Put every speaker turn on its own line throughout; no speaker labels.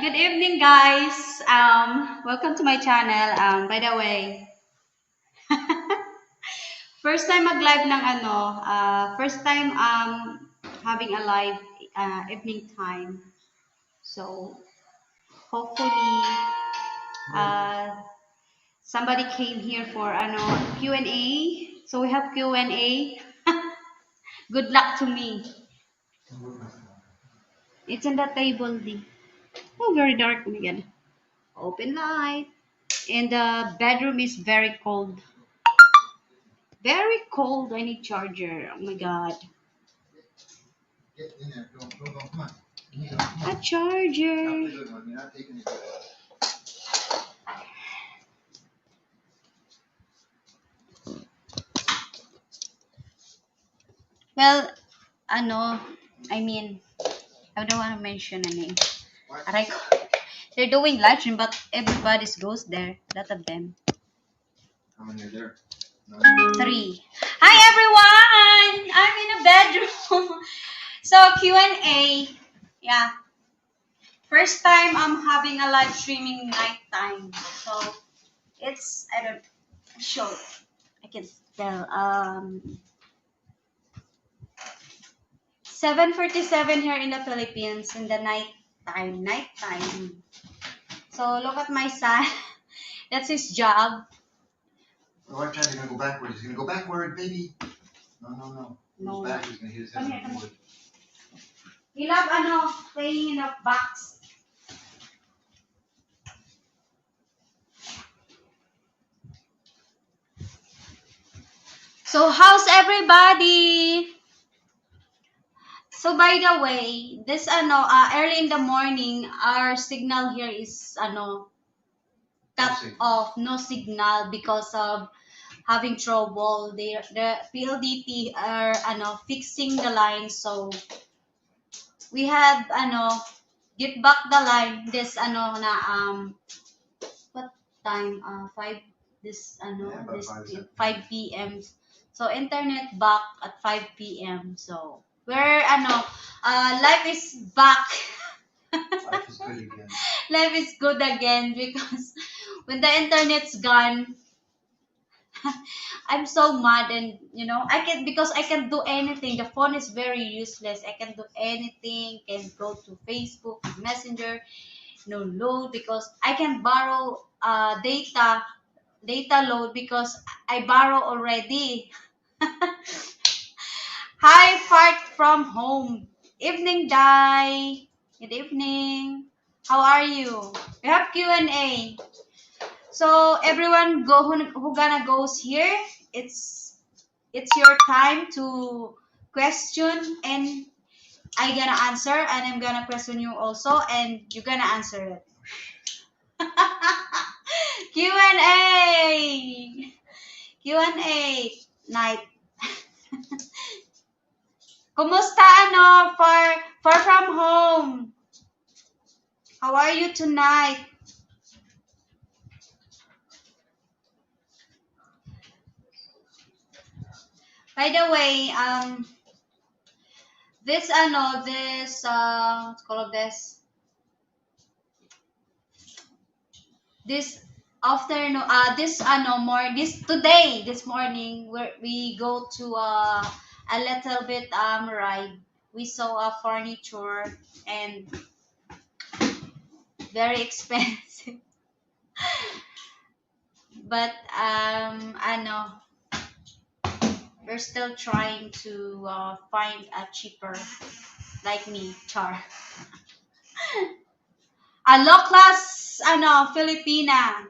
Good evening, guys. Welcome to my channel. By the way, first time mag-live ng first time having a live evening time. So, hopefully uh, somebody came here for Q&A. So we have Q&A. Good luck to me. It's in the table, D. Oh, very dark. Oh my God. Open light. And the bedroom is very cold. Very cold. I need charger. Oh my god.
Get in there. Go, come on.
A charger.
Not the good one. You're not taking it.
Well, I mean, I don't want to mention a name.
What?
Aray ko. They're doing live stream, but everybody goes there. A lot of them.
How many are there? No.
3. Hi everyone! I'm in a bedroom. So Q&A. Yeah. First time I'm having a live streaming nighttime. So it's I don't sure I can tell 7:47 here in the Philippines in the nighttime. So look at my son. That's his job.
Watch out, he's gonna go backwards. He's gonna go backward, baby. No. He
No.
goes back, he's gonna hit his head
Come
on
here,
the board.
He love playing in a box. So how's everybody? So by the way, this early in the morning our signal here is cut
signal.
off, no signal because of having trouble. The PLDT are fixing the line, so we have get back the line this what time 5 this
Yeah, about
this
5
5 p.m. So internet back at 5 p.m. So we're life is back.
Life is good again.
Life is good again because when the internet's gone, I'm so mad, and I can do anything. The phone is very useless. I can do anything. Can go to Facebook, Messenger, no load because I can borrow data load because I borrow already. Hi, fart from home. Evening, Dai. Good evening. How are you? We have Q&A. So everyone who gonna goes here, it's your time to question, and I gonna answer, and I'm gonna question you also, and you're gonna answer it. Q&A. Q&A night. Kumusta far from home? How are you tonight? By the way, what's called this afternoon, this morning, we go to a little bit ride. We saw a furniture and very expensive, but we're still trying to find a cheaper like me, Char. A low class Filipina.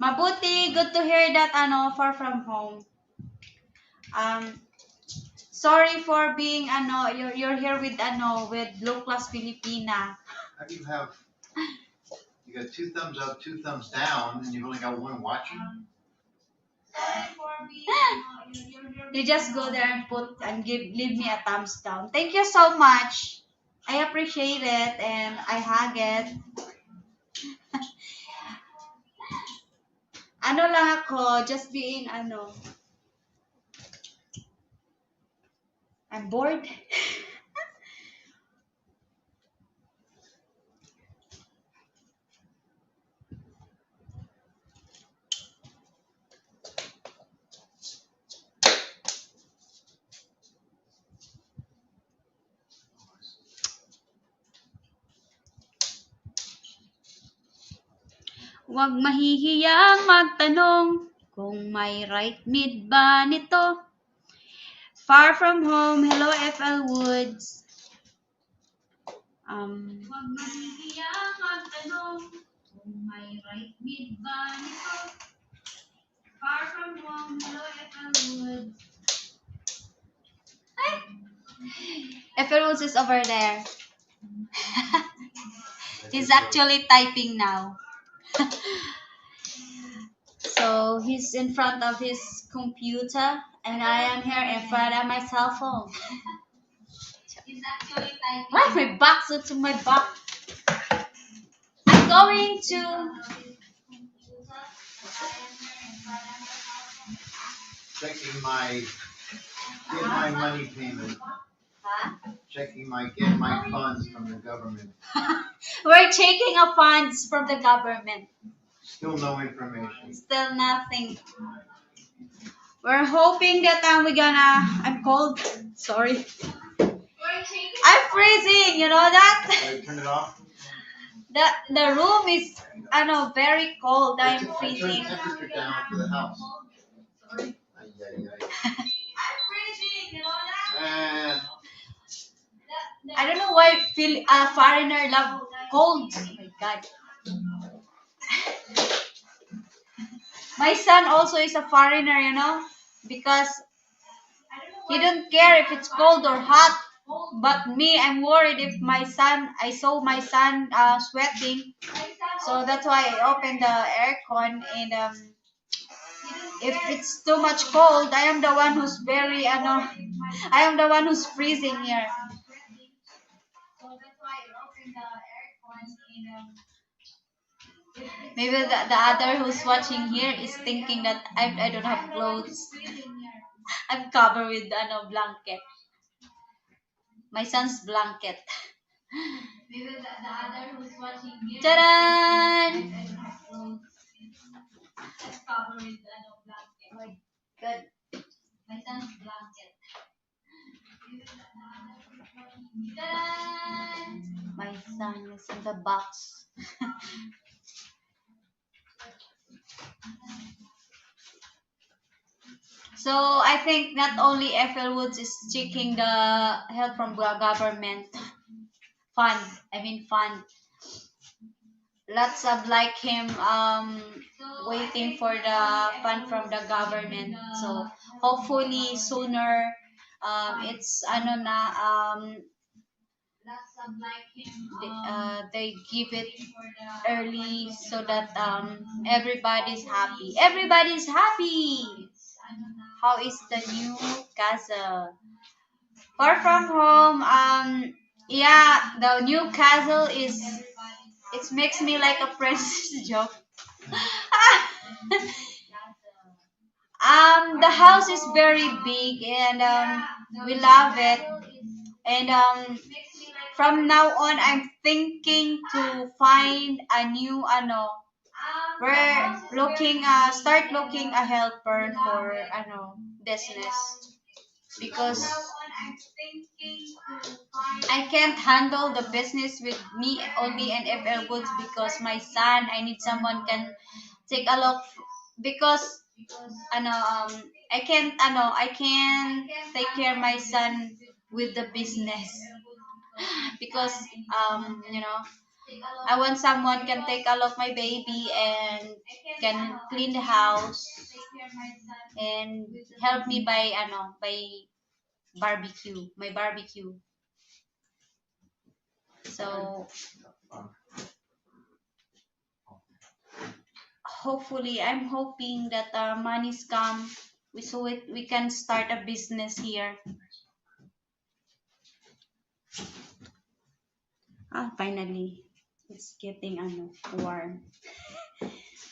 Mabuti, good to hear that far from home. Sorry for being you're here with low class Filipina.
How do you have, you got 2 thumbs up, 2 thumbs down, and you've only got 1 watching?
Sorry for being you're here. You just go there and leave me a thumbs down. Thank you so much. I appreciate it and I hug it. Lang ako, just being I'm bored. Huwag mahihiyang magtanong kung may right mid ba nito. Far from home, hello FL Woods. Huwag mahihiyang magtanong kung may right mid ba nito. Far from home, hello FL Woods. Ay! FL Woods is over there. He's actually typing now. So he's in front of his computer and I am here in front of my cell phone. He's actually typing. Why my back to my back? I'm going to
Checking my, get my money payment.
Huh?
Checking my, get my funds from the government.
We're taking a funds from the government.
Still no information.
Still nothing. We're hoping that I'm cold. Sorry. I'm freezing, you know that?
Should I turn it off?
The room is very cold. I'm
I turned
freezing.
the temperature down for the house.
Sorry.
Ay, ay, ay.
I'm freezing, you know that?
And
I don't know why foreigner love cold. Oh my god. My son also is a foreigner, you know, because he don't care if it's cold or hot. But me, I'm worried if I saw my son sweating. So that's why I opened the aircon and if it's too much cold, I am the one who's I am the one who's freezing here. So that's why I opened the aircon and maybe the other who's watching here is thinking that I don't have clothes. I'm covered with blanket. My son's blanket. Maybe the other who's watching here. Ta-da! I'm covered with blanket. Oh my god. My son's blanket. Ta-da! My son is in the box. So I think not only FL Woods is seeking the help from government fund. Lots of like him waiting for the fund from the government. So hopefully sooner it's they give it early so that everybody's happy. Everybody's happy. How is the new castle? Far from home. Yeah, the new castle is. It makes me like a princess joke. The house is very big and we love it. And from now on, I'm thinking to find a new we're looking start looking a helper for business because I can't handle the business with me only and FL Goods because my son I need someone can take a look because I can take care my son with the business because I want someone can take a look my baby and can clean the house and help me by my barbecue. So hopefully, I'm hoping that money's come so we can start a business here. Finally, it's getting warm.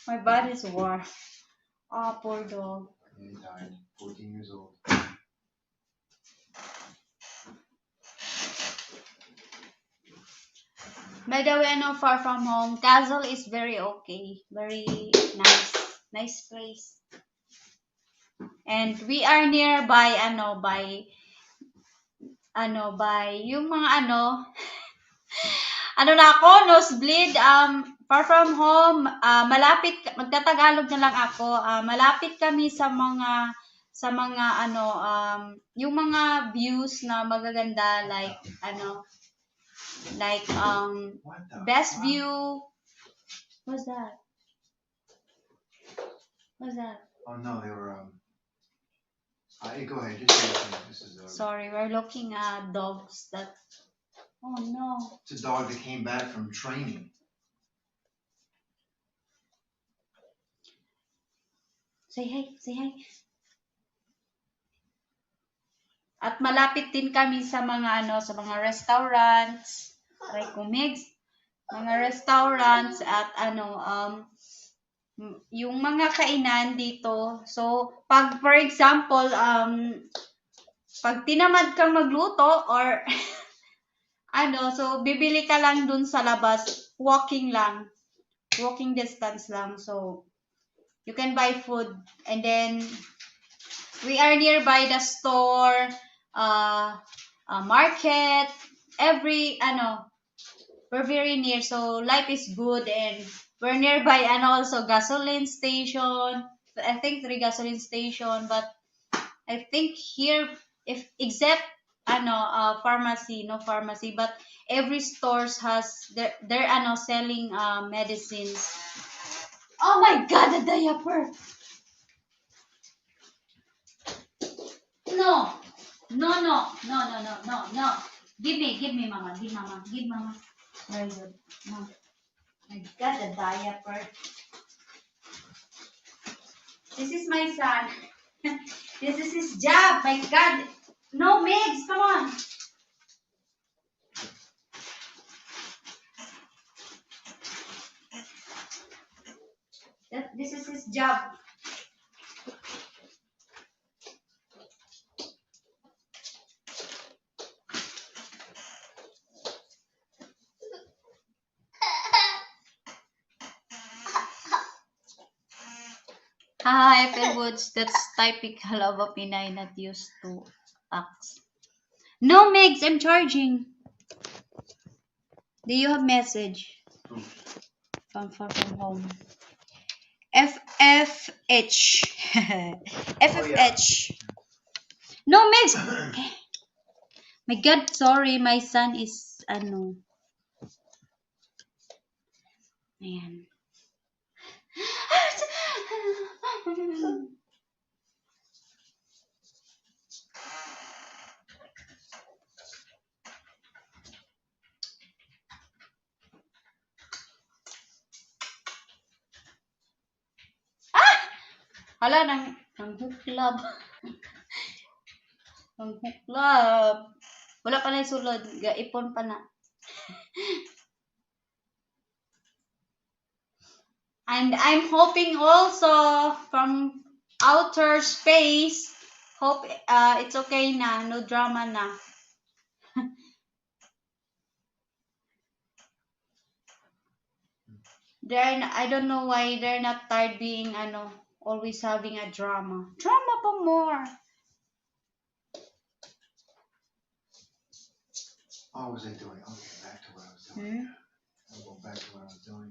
My body's warm. Oh, poor dog.
he died, 14 years old.
By the way, Far From Home, Castle is very okay. Very nice. Nice place. And we are nearby, by yung mga Ano na ako, nosebleed, far from home, malapit, magtatagalog na lang ako, malapit kami sa mga, ano, yung mga views na magaganda, like, ano, like,
What the
best
fuck?
view, what's that? What's that?
Oh no, they were go ahead, just say it. This is
Sorry, we're looking at dogs that, oh no.
it's a dog that came back from training.
Say hi, say hi. At malapit din kami sa mga ano, sa mga restaurants, like Kumigs, mga restaurants at ano, yung mga kainan dito. So, pag for example, pag tinamad kang magluto or ano, so bibili ka lang dun sa labas, walking lang, walking distance lang. So, you can buy food and then we are nearby the store, market, we're very near. So life is good and we're nearby and also gasoline station. I think 3 gasoline station, but I think here, if except pharmacy, no pharmacy, but every stores has they're selling medicines. Oh my god, the diaper. No. No, no, no, no, no, no, no. Give me, mama. Give mama. Give mama. Very good. No. My God, the diaper. This is my son. This is his job. My God. No, Migs, come on. This is his job. Hi, Phil Woods. That's typical of a Pinay not used to tax. No, Migs, I'm charging. Do you have message? From home. FFH. FFH. No, Migs. My God, sorry. My son is, ano. Ayan. Hala, nang huklab. Nang huklab. Wala pa na sulod. Gaipon pa na. And I'm hoping also from outer space, hope it's okay na, no drama na. I don't know why they're not tired being always having a drama. Drama pa more.
What was I doing? Okay, back to what I was doing. I'll go back to what I was doing.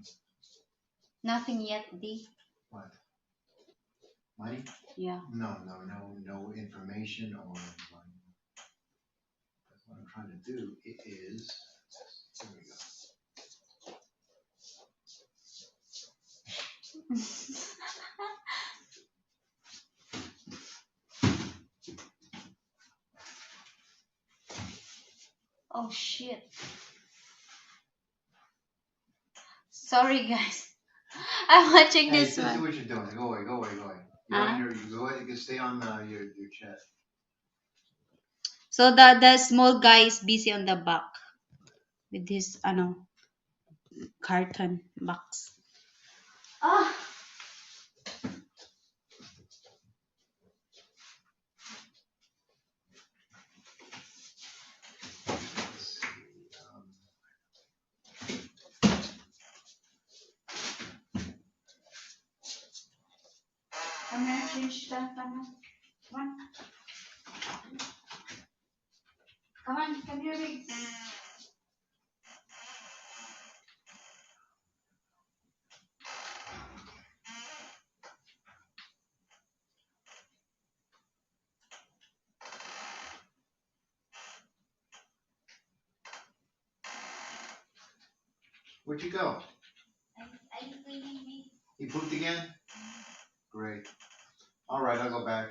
Nothing yet, D.
What? Money?
Yeah.
No information or money. That's what I'm trying to do. It is. Here we go.
Oh shit. Sorry guys. I'm watching
Hey,
this
just do
one.
what you're doing. Go away. You go ahead. You can stay on your chat.
So the small guy is busy on the back with his carton box. Ah. I'm gonna change that one. Come on, come here, Riggs.
Where'd you go?
I'm cleaning me.
He pooped again? Great. All right, I'll go back.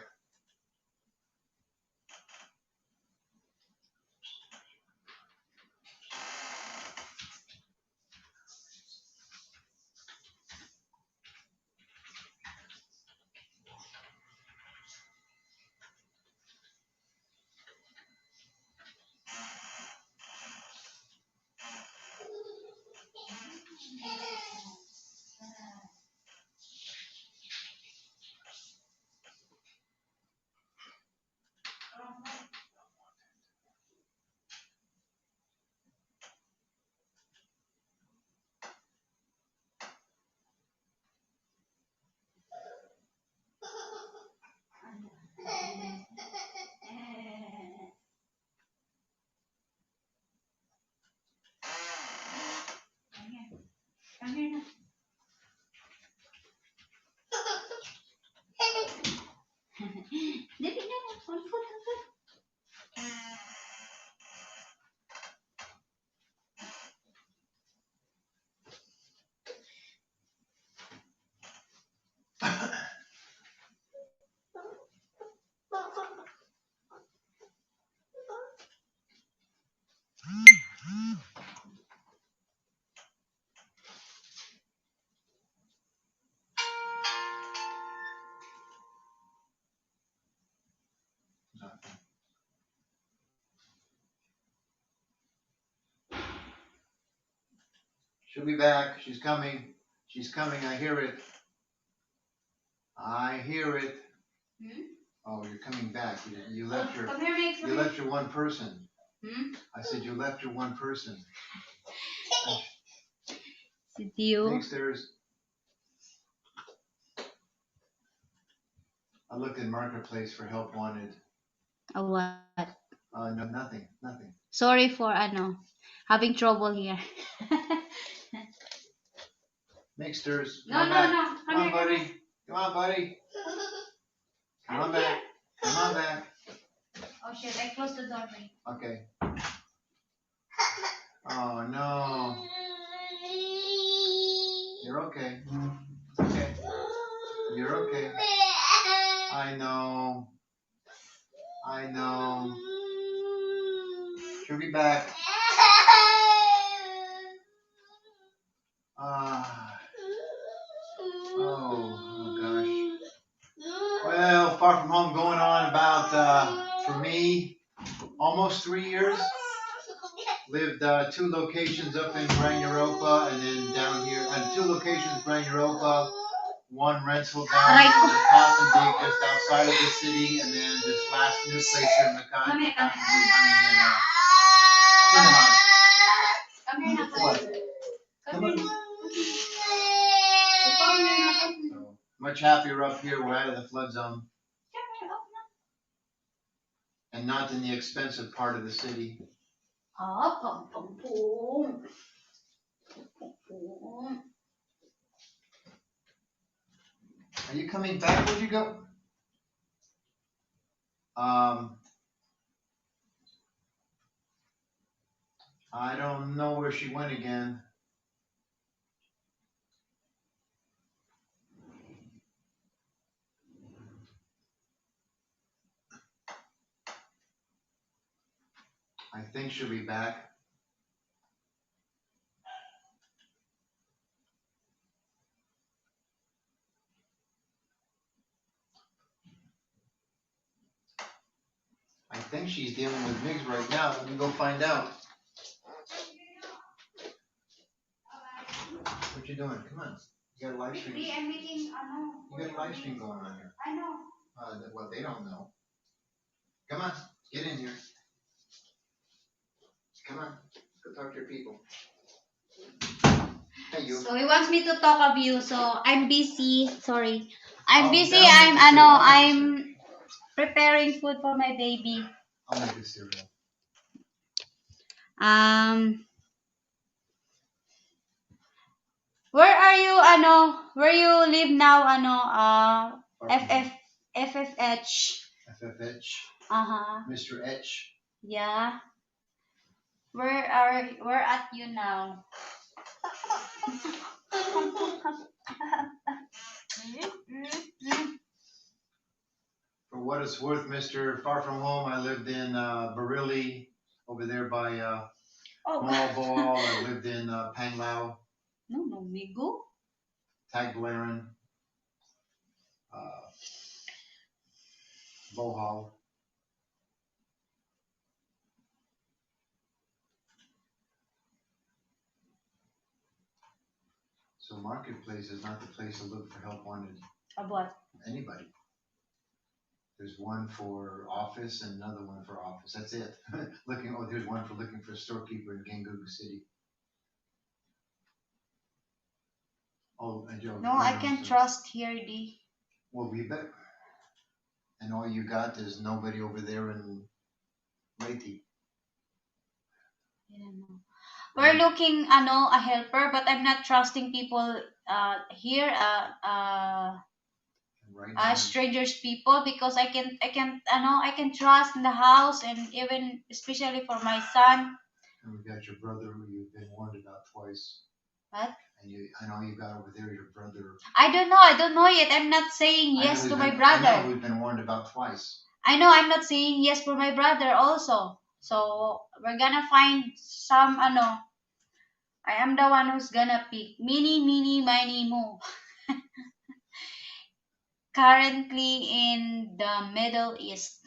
Come here na. Dali na. On foot, on foot.
She'll be back. She's coming. She's coming. I hear it. I hear it.
Hmm?
Oh, you're coming back. You left your
Come here, Mix.
you left your one person.
Hmm?
I said you left your one person.
Si Tio.
Thanks, there's. I looked in Marketplace for help wanted.
Oh, what?
No, nothing.
Sorry for having trouble here.
Mixters.
No. Come
Come on,
here,
buddy. Come on, buddy. Come on back. Come on back.
Oh shit! I closed the door.
Okay. Oh no. You're okay. Okay. You're okay. I know. She'll be back. Oh gosh. Well, far from home going on about, for me, almost 3 years. Lived 2 locations up in Grand Europa and then down here, and 2 locations Grand Europa, 1 rental down in Pasadena just outside of the city, and then this last new place here in
Come here, come here. Come here na.
What?
Come here na.
So, much happier up here. We're out of the flood zone and not in the expensive part of the city.
Pum pum pum. Pum.
Are you coming back? Where'd you go? I don't know where she went again. I think she'll be back. I think she's dealing with Migs right now. Let me go find out. What you doing? Come on. You got a live stream.
I'm making
You got a live stream going on here.
I know.
Well, they don't know. Come on. Get in here. Come on. Go talk to your people. Hey, you.
So he wants me to talk of you. So I'm busy. Sorry. I'm
Oh,
busy.
now make it
I'm preparing food for my baby.
I'll make this cereal.
Where are you where you live now FFH.
FFH.
Uh-huh.
Mr. H.
Yeah. Where at you now?
For what it's worth, Mr. Far From Home, I lived in Bareilly, over there by
Oh.
Malabal. I lived in Panglao,
No, no, Migo.
Tagbilaran, uh, Bohol. So Marketplace is not the place to look for help wanted
About.
anybody. There's one for office and another one for office. That's it. There's one for looking for a storekeeper in Gangugu City. Oh, and Joe.
No, I can't trust here, D.
Well, we bet. And all you got is nobody over there in Leyte.
I don't know. We're looking, a helper, but I'm not trusting people here,
Right now,
strangers people, because I can trust in the house, and even especially for my son.
and we got your brother who you've been warned about twice.
What?
And I know you got over there your brother.
I don't know yet. I'm not saying yes to my
I
brother.
know we've been warned about twice.
I know I'm not saying yes for my brother also. So we're gonna find some I am the one who's gonna pick. Mini, mini, mo. Currently in the Middle East.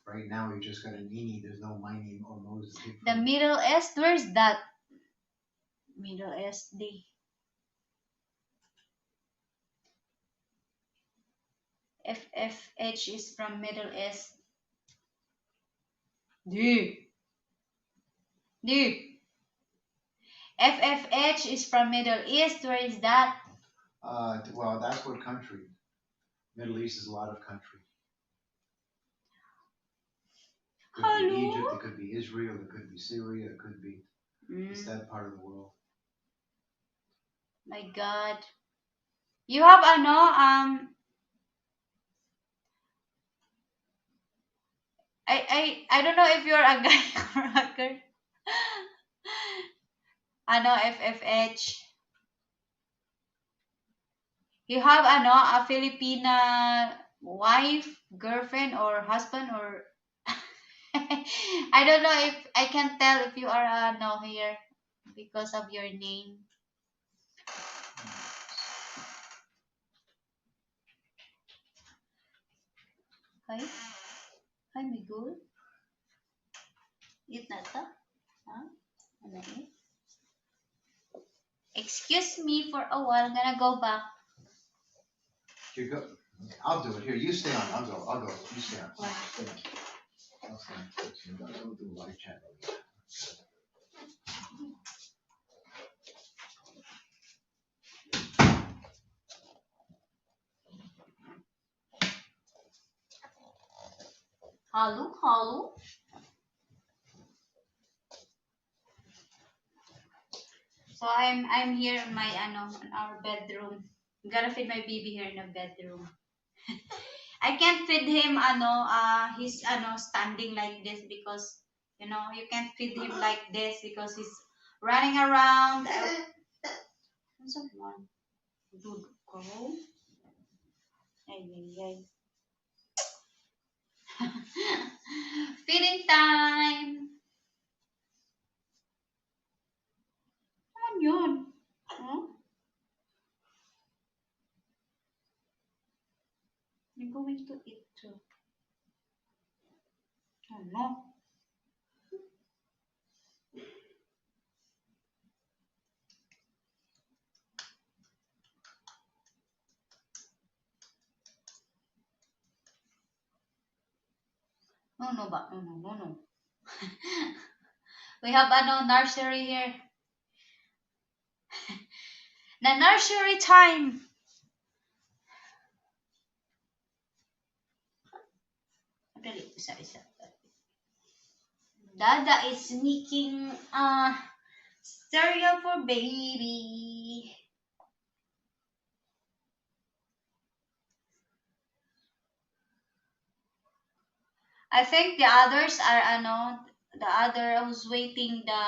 Right now we just got a Nini. There's no mining or Moses.
The Middle East, where's that? Middle East D. FFH is from Middle East. D. D. FFH is from Middle East. Where is that?
Well, that's what country. Middle East is a lot of country. Could
Hello?
be Egypt, it could be Israel, it could be Syria, it could be it's that part of the world.
My God. You have I don't know if you're a guy or a girl. FFH. You have a Filipina wife, girlfriend, or husband, or I don't know if I can tell if you are no here because of your name. Hi, hi, Miguel. Eat na ta? Huh? Ano eh? Excuse me for a while. I'm gonna go back.
You go. I'll do it. Here, you stay on. I'll go. You stay on.
Why?
I'll stay on. I'll do a live chat.
Hello, hello. So I'm here in my in our bedroom. I'm gonna feed my baby here in the bedroom. I can't feed him he's standing like this because you can't feed him like this because he's running around. What's up, man? Dude, go. Ay, ay, ay. Feeding time. Ano yun? Huh? You're going to eat too. Oh no. No, no, ba? No, no, no, no. We have nursery here. The nursery time. Dali, isa. Dada is sneaking cereal for baby. I think the others are the other who's waiting the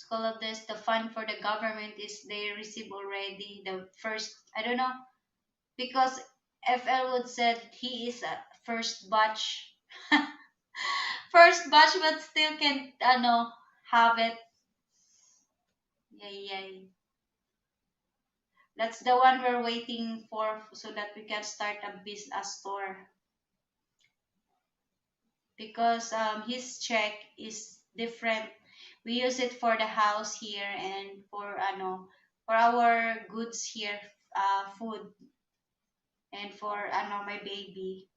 call of this, the fund for the government is they receive already the first, I don't know, because FL Wood said he is a first batch. First batch, but still can't, have it. Yay, yay. That's the one we're waiting for so that we can start a store. Because his check is different. We use it for the house here and for our goods here, food, and for my baby.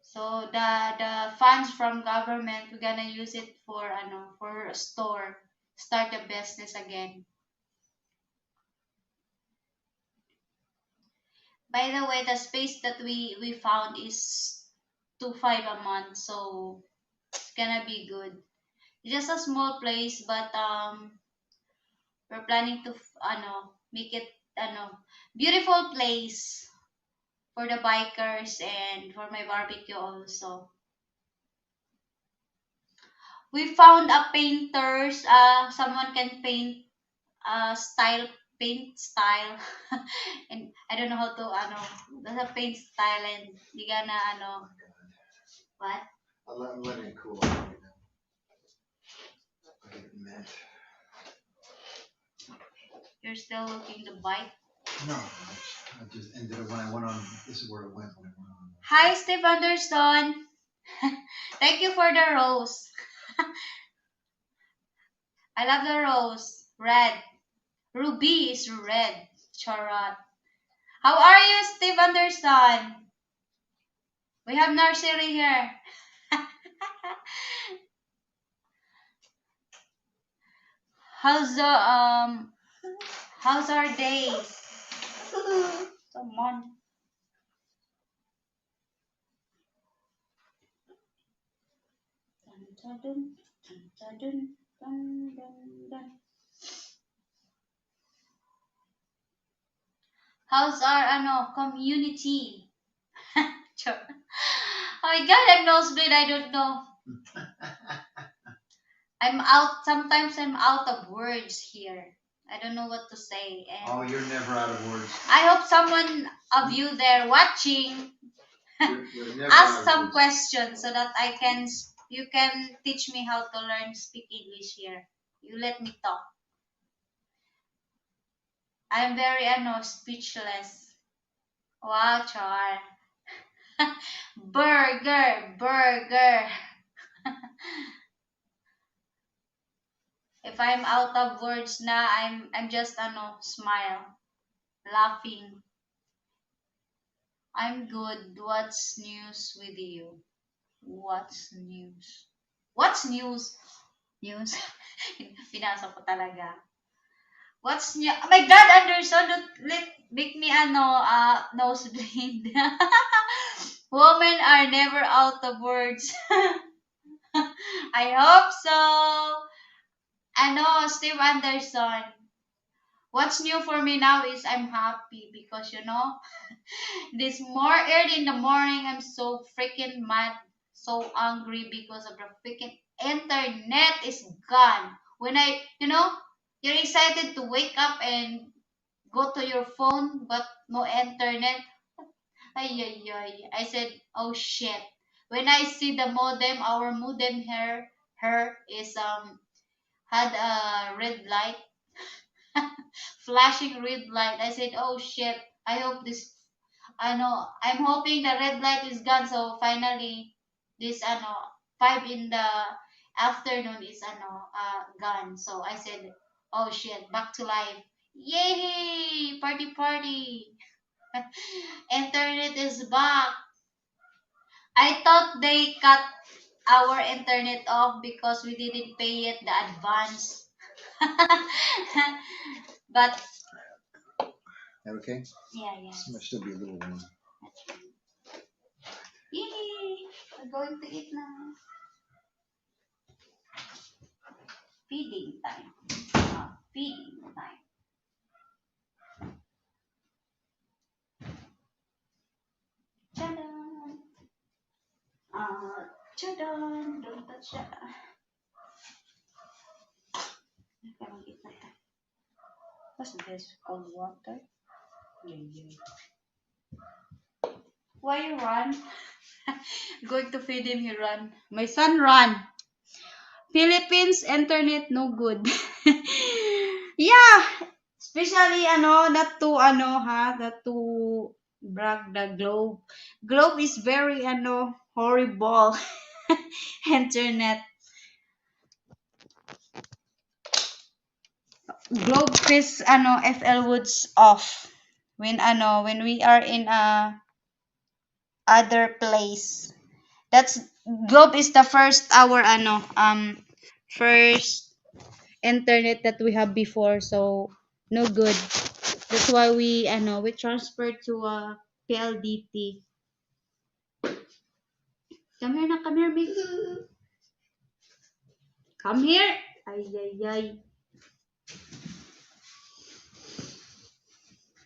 So the funds from government we're gonna use it for a store, start a business again. By the way, the space that we found is 2.5 a month, so it's gonna be good. Just a small place, but we're planning to make it beautiful place for the bikers and for my barbecue also. We found a painters. Someone can paint paint style, and I don't know how to there's a paint style and you gonna what?
I'm letting it cool off right now. I get it mint.
You're still looking to bite.
No, I just ended up when I went on. This is where it went when I went on.
Hi, Steve Anderson. Thank you for the rose. I love the rose. Red. Ruby is red. Charot. How are you, Steve Anderson? We have nursery here. How's the how's our days? Come on. Dun, dun, dun, dun, dun, dun, dun. How's our community? Sure. Oh my god, I'm nosebleed, I don't know. Sometimes I'm out of words here. I don't know what to say. And
Oh, you're never out of words.
I hope someone of you there watching
You're never out
ask
of
some
words.
questions so that you can teach me how to learn speak English here. You let me talk. I'm very speechless. Wow, Char. Burger. If I'm out of words na, I'm just smile, laughing. I'm good. What's news with you? What's news? What's news? News? Pinasa ko talaga. What's new? Oh my God, Anderson, don't make me nosebleed. Women are never out of words. I hope so. Steve Anderson. What's new for me now is I'm happy because this more early in the morning I'm so freaking mad, so angry because of the freaking internet is gone. When you're excited to wake up and go to your phone but no internet. Ay ay ay. I said, oh shit. When I see the modem, our modem here her is had a red light, flashing red light. I said, "Oh shit! I hope this. I know. I'm hoping the red light is gone. So finally, this 5 in the afternoon is gone. So I said, "Oh shit! Back to life! Yay! Party party! Internet is back." I thought they cut our internet off because we didn't pay it the advance. But
That okay?
yeah.
This might still be a little warm.
Yay! We're going to eat now. Feeding time. Feeding time. Ta-da! Ta-da! Don't touch that. What's this? Cold water? Yeah, yeah. Why you run? Going to feed him, he run. My son run. Philippines internet no good. Yeah, especially not to not to brag the Globe. Globe is very horrible. Internet. Globe is FL Woods off when we are in a other place. That's Globe is the first our first internet that we have before, so no good. That's why we transferred to PLDT. Come here na, come here, Mick. Come here. Ay, ay, ay.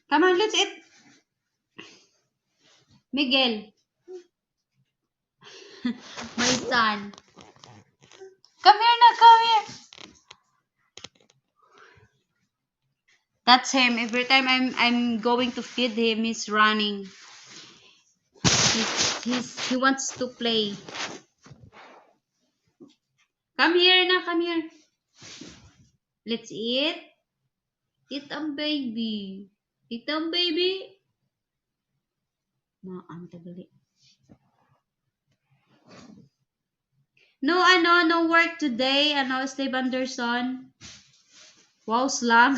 Come on, let's eat. Miguel, my son. Come here na, come here. That's him. Every time I'm going to feed him, he's running. He wants to play. Come here na, come here. Let's eat. Eat ang baby. Eat ang baby. Ang tagali. No, no work today. Steve Anderson. Wow, slang.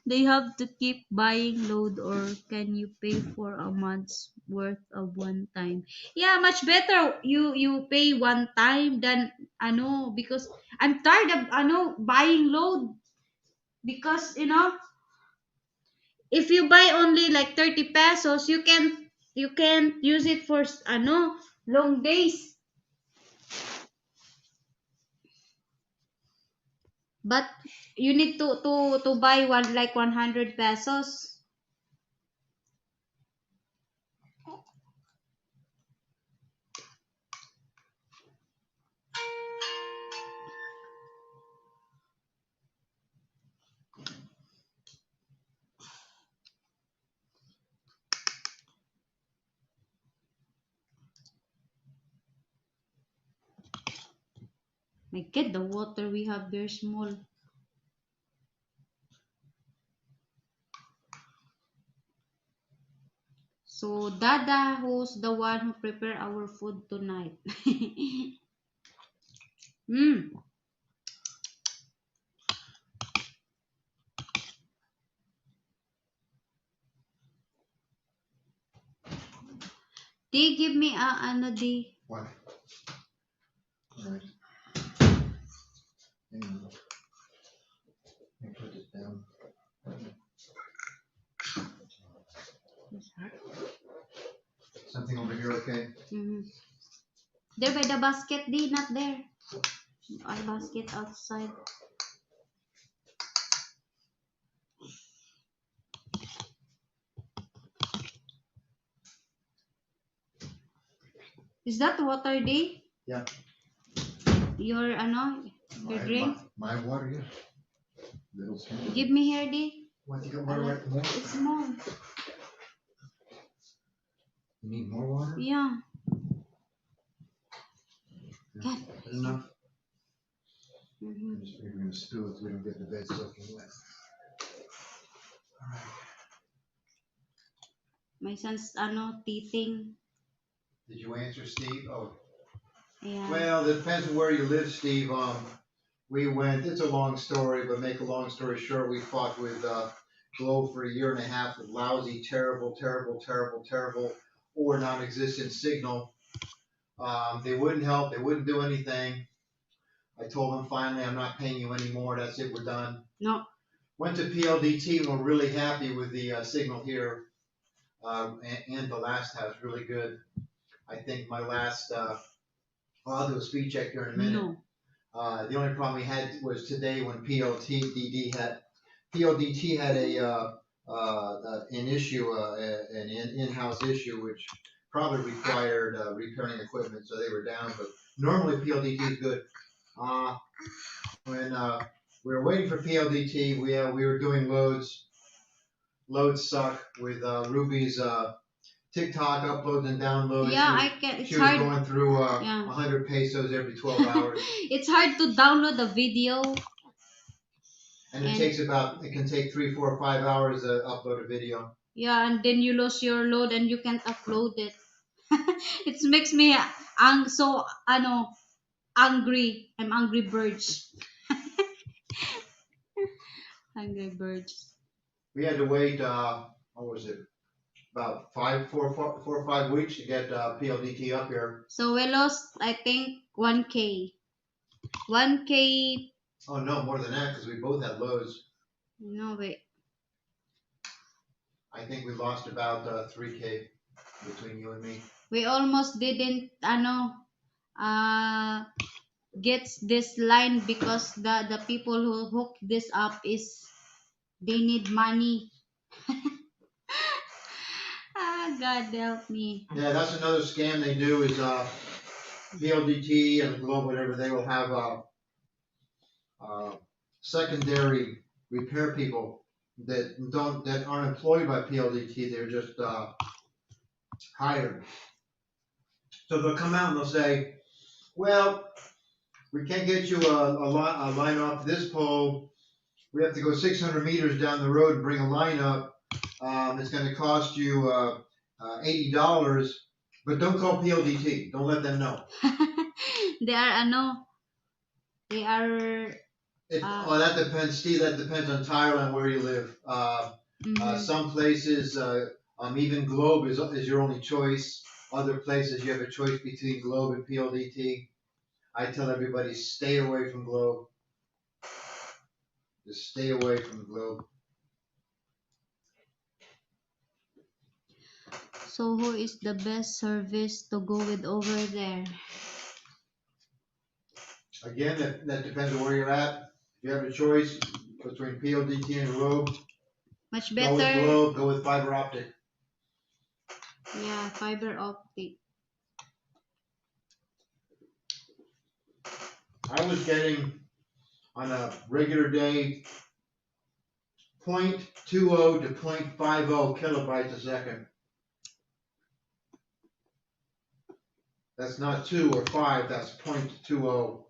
They have to keep buying load, or can you pay for a month's worth of one time? Yeah, much better you pay one time than because I'm tired of buying load, because if you buy only like 30 pesos, you can use it for long days. But you need to buy one like 100 pesos. My God, the water we have very small. So Dada, who's the one who prepare our food tonight? Hmm. They give me di.
What? Alright. Hang on. Let me put this down. Something over here, okay?
Mm-hmm. There by the basket, di, not there. Our basket outside. Is that water, di?
Yeah.
Your drink?
My water, yeah. Little small.
Give me here, di.
What, you got water right more?
It's small.
You need more water?
Yeah.
Yeah. Good enough?
Mm-hmm.
I'm just figuring we're gonna spill it so we don't get the bed soaking wet. Alright.
My son's teething.
Did you answer, Steve? Oh.
Yeah.
Well, it depends on where you live, Steve. We went, it's a long story, but make a long story short, we fought with Globe for a year and a half with lousy, terrible, or non-existent signal. They wouldn't help, they wouldn't do anything. I told them finally, I'm not paying you anymore, that's it, we're done.
No.
Went to PLDT and we're really happy with the signal here. And the last house, really good. I think my last, I'll do a speed check here in a minute.
No.
The only problem we had was today when PLDT had an issue, an in-house issue, which probably required repairing equipment, so they were down. But normally PLDT is good. When we were waiting for PLDT. We were doing loads. Loads suck with Ruby's TikTok uploads and downloads.
Yeah, I can. It's
She was
hard.
going through
Yeah.
100 pesos every 12 hours.
It's hard to download the video.
And it can take 3, 4, 5 hours to upload a video.
Yeah, and then you lose your load and you can't upload it. It makes me so angry. I'm Angry Birds. Angry Birds.
We had to wait, what was it? About 4 or 5 weeks to get PLDT up here.
So we lost, I think, 1K. 1K.
Oh no, more than that, because we both had lows.
No, wait.
I think we lost about 3K between you and me.
We almost didn't, get this line because the people who hook this up they need money. God help me.
Yeah, that's another scam they do is PLDT and Globe, whatever, they will have secondary repair people that aren't employed by PLDT. They're just hired. So they'll come out and they'll say, well, we can't get you a line off this pole. We have to go 600 meters down the road and bring a line up. It's going to cost you $80, but don't call PLDT. Don't let them know.
They are
That depends, Steve. That depends on Thailand where you live. Some places, even Globe is your only choice. Other places you have a choice between Globe and PLDT. I tell everybody, stay away from Globe. Just stay away from Globe.
So who is the best service to go with over there?
Again, that depends on where you're at. If you have a choice between PLDT and Globe,
Much
go with
better.
Globe, go with fiber optic.
Yeah, fiber optic.
I was getting on a regular day 0.20 to 0.50 kilobytes a second. That's not 2 or 5, that's 0.20.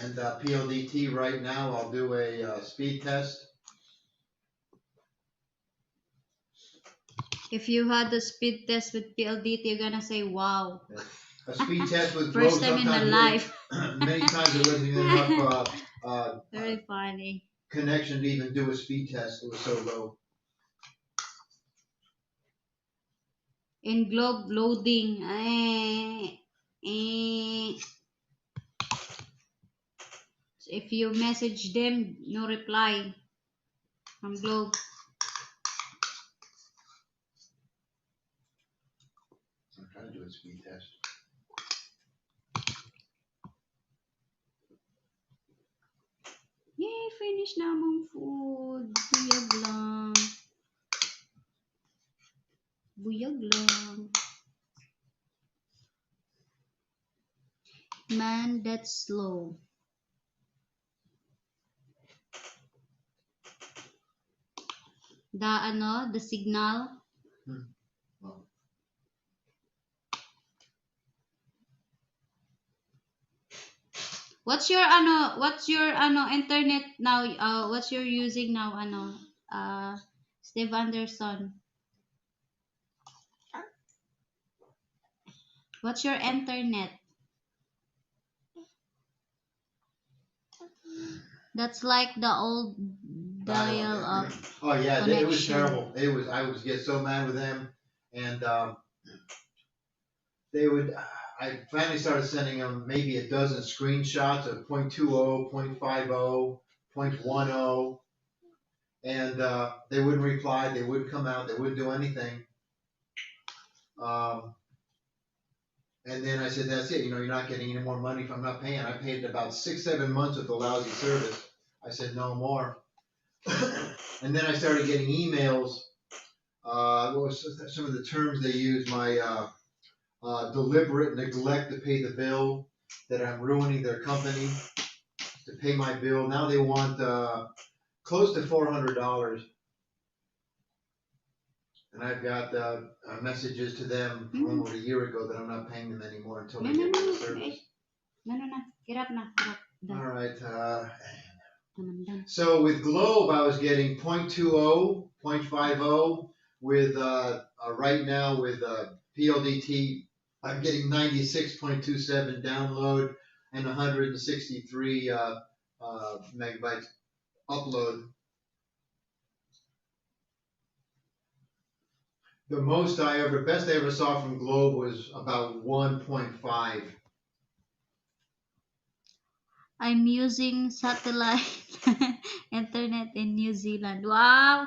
And PLDT right now, I'll do a speed test.
If you had the speed test with PLDT, you're gonna say, wow.
A speed test with Globe.
First time in my life.
Many times it wasn't even enough
Very funny.
connection to even do a speed test. It was so low.
In Globe loading. If you message them, no reply from Globe.
I'm trying to do a speed test.
Yay, finish na mong food. Buyag lang. Buyag lang. Man, that's slow. The signal.
Well,
What's your internet now? What's your using now Steve Anderson? What's your internet? That's like the old dial up.
Oh yeah, it was
connection.
terrible. I would get so mad with them, and I finally started sending them maybe a dozen screenshots of 0.20, 0.50, 0.10, and they wouldn't reply. They wouldn't come out. They wouldn't do anything. And then I said, that's it. You're not getting any more money if I'm not paying. I paid about 6-7 months of the lousy service. I said, no more. And then I started getting emails. What was some of the terms they used? My deliberate neglect to pay the bill. that I'm ruining their company to pay my bill. Now they want close to $400, and I've got messages to them from almost a year ago that I'm not paying them anymore until
No,
they
no,
get
no,
their
no.
service.
No, no, no. Get up now. Get up.
All
Done.
right.
I'm done.
So with Globe, I was getting 0.20, 0.50. With right now with PLDT, I'm getting 96.27 download and 163 megabytes upload. The best I ever saw from Globe was about 1.5.
I'm using satellite internet in New Zealand. Wow.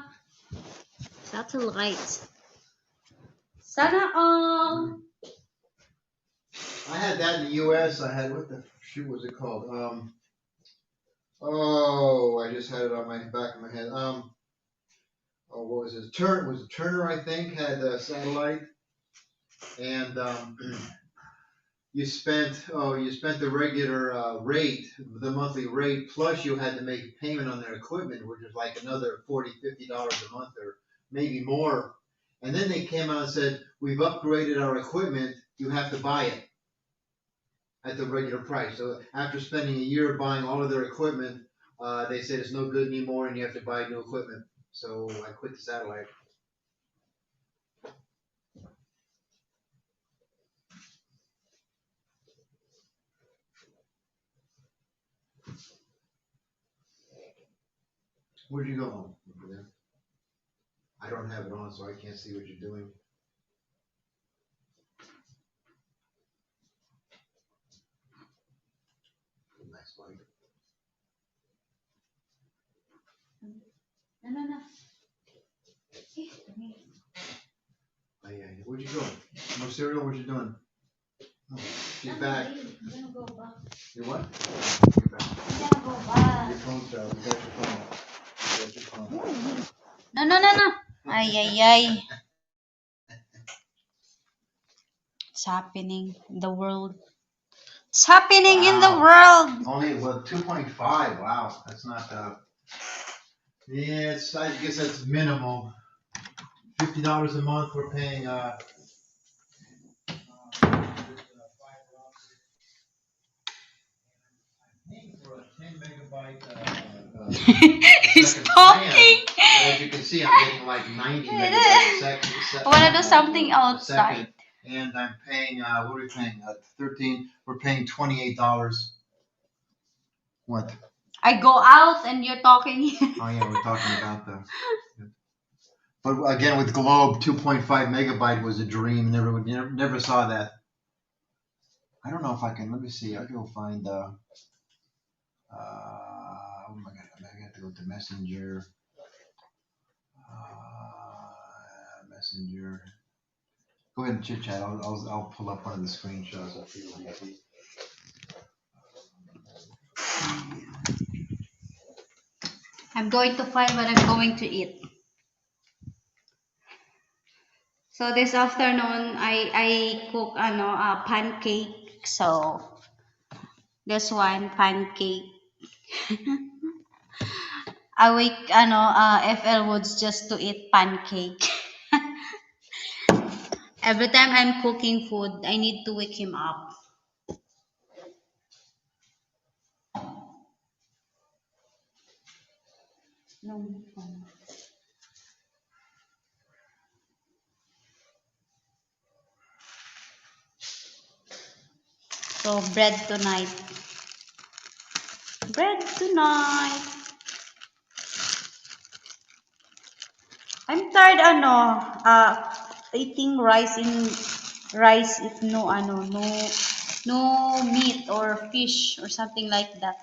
Satellite. Sana all.
I had that in the U.S. I had, what the shoot was it called? Oh, I just had it on my back of my head. Oh, what was it? Turner, I think, had a satellite, and you spent the regular rate, the monthly rate, plus you had to make a payment on their equipment, which is like another $40-50 a month or maybe more. And then they came out and said, we've upgraded our equipment, you have to buy it at the regular price. So after spending a year buying all of their equipment, they said it's no good anymore and you have to buy new equipment. So I quit the satellite. Where'd you go home? Over there? I don't have it on, so I can't see what you're doing. Nice bike.
No, no, no.
Oh, yeah. Where'd you go? No cereal? What you doing? Oh, she's back.
I'm gonna go back.
You what? You're back.
I'm gonna go back.
Your phone's out. You got your phone. You got your phone.
No, no, no, no. Ay, ay, ay. It's happening in the world. It's happening in the world.
Only 2.5. Wow, that's not yeah, I guess that's minimal. $50 a month we're paying. For a 10 megabyte
He's
second
talking.
plan. As you can see, I'm getting like 90 megabytes a second.
I wanna do something outside.
Second, and I'm paying. What are we paying? 13. We're paying $28. What?
I go out and you're talking here.
Oh yeah, we're talking about the. But again, with Globe, 2.5 megabyte was a dream. Never saw that. I don't know if I can. Let me see. I'll go find. Oh my God! I got to go to Messenger. Messenger. Go ahead and chit chat. I'll pull up one of the screenshots of PLDT.
I'm going to find what I'm going to eat. So this afternoon, I cook pancake. So this one pancake. I wake FL Woods just to eat pancake. Every time I'm cooking food, I need to wake him up. No. So bread tonight. Bread tonight. I'm tired eating rice if no meat or fish or something like that.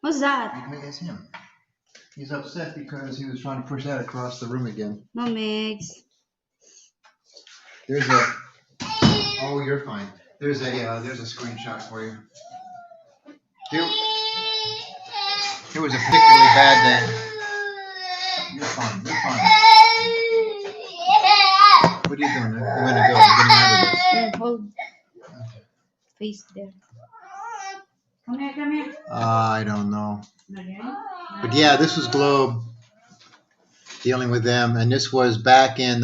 What's that?
It's him. He's upset because he was trying to push that across the room again.
No, Megs.
There's a. Oh, you're fine. There's a screenshot for you. It was a particularly bad day. You're fine. You're fine. What are you doing? You're gonna go. You're getting out of this.
Hold. Face there. Come here, come here.
I don't know. But yeah, this was Globe dealing with them, and this was back in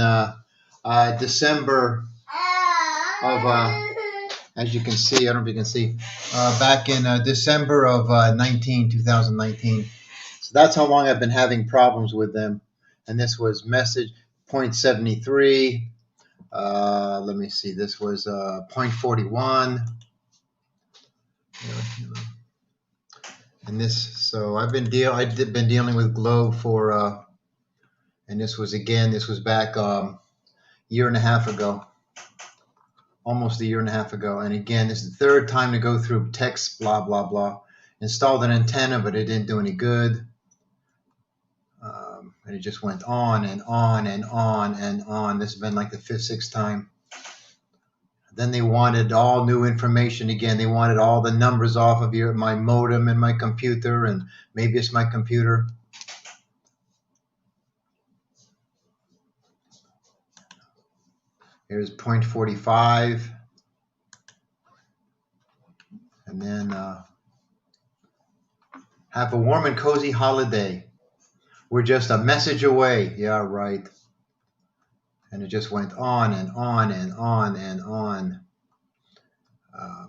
December of, as you can see, I don't know if you can see, back in December of 2019. So that's how long I've been having problems with them. And this was message 0.73. Let me see, this was 0.41. And this, so I've been dealing with Globe for, and this was back year and a half ago, almost a year and a half ago. And again, this is the third time to go through text, blah, blah, blah. Installed an antenna, but it didn't do any good. And it just went on and on and on and on. This has been like the fifth, sixth time. Then they wanted all new information again. They wanted all the numbers off of my modem and my computer, and maybe it's my computer. Here's 0.45. And then have a warm and cozy holiday. We're just a message away. Yeah, right. And it just went on and on and on and on.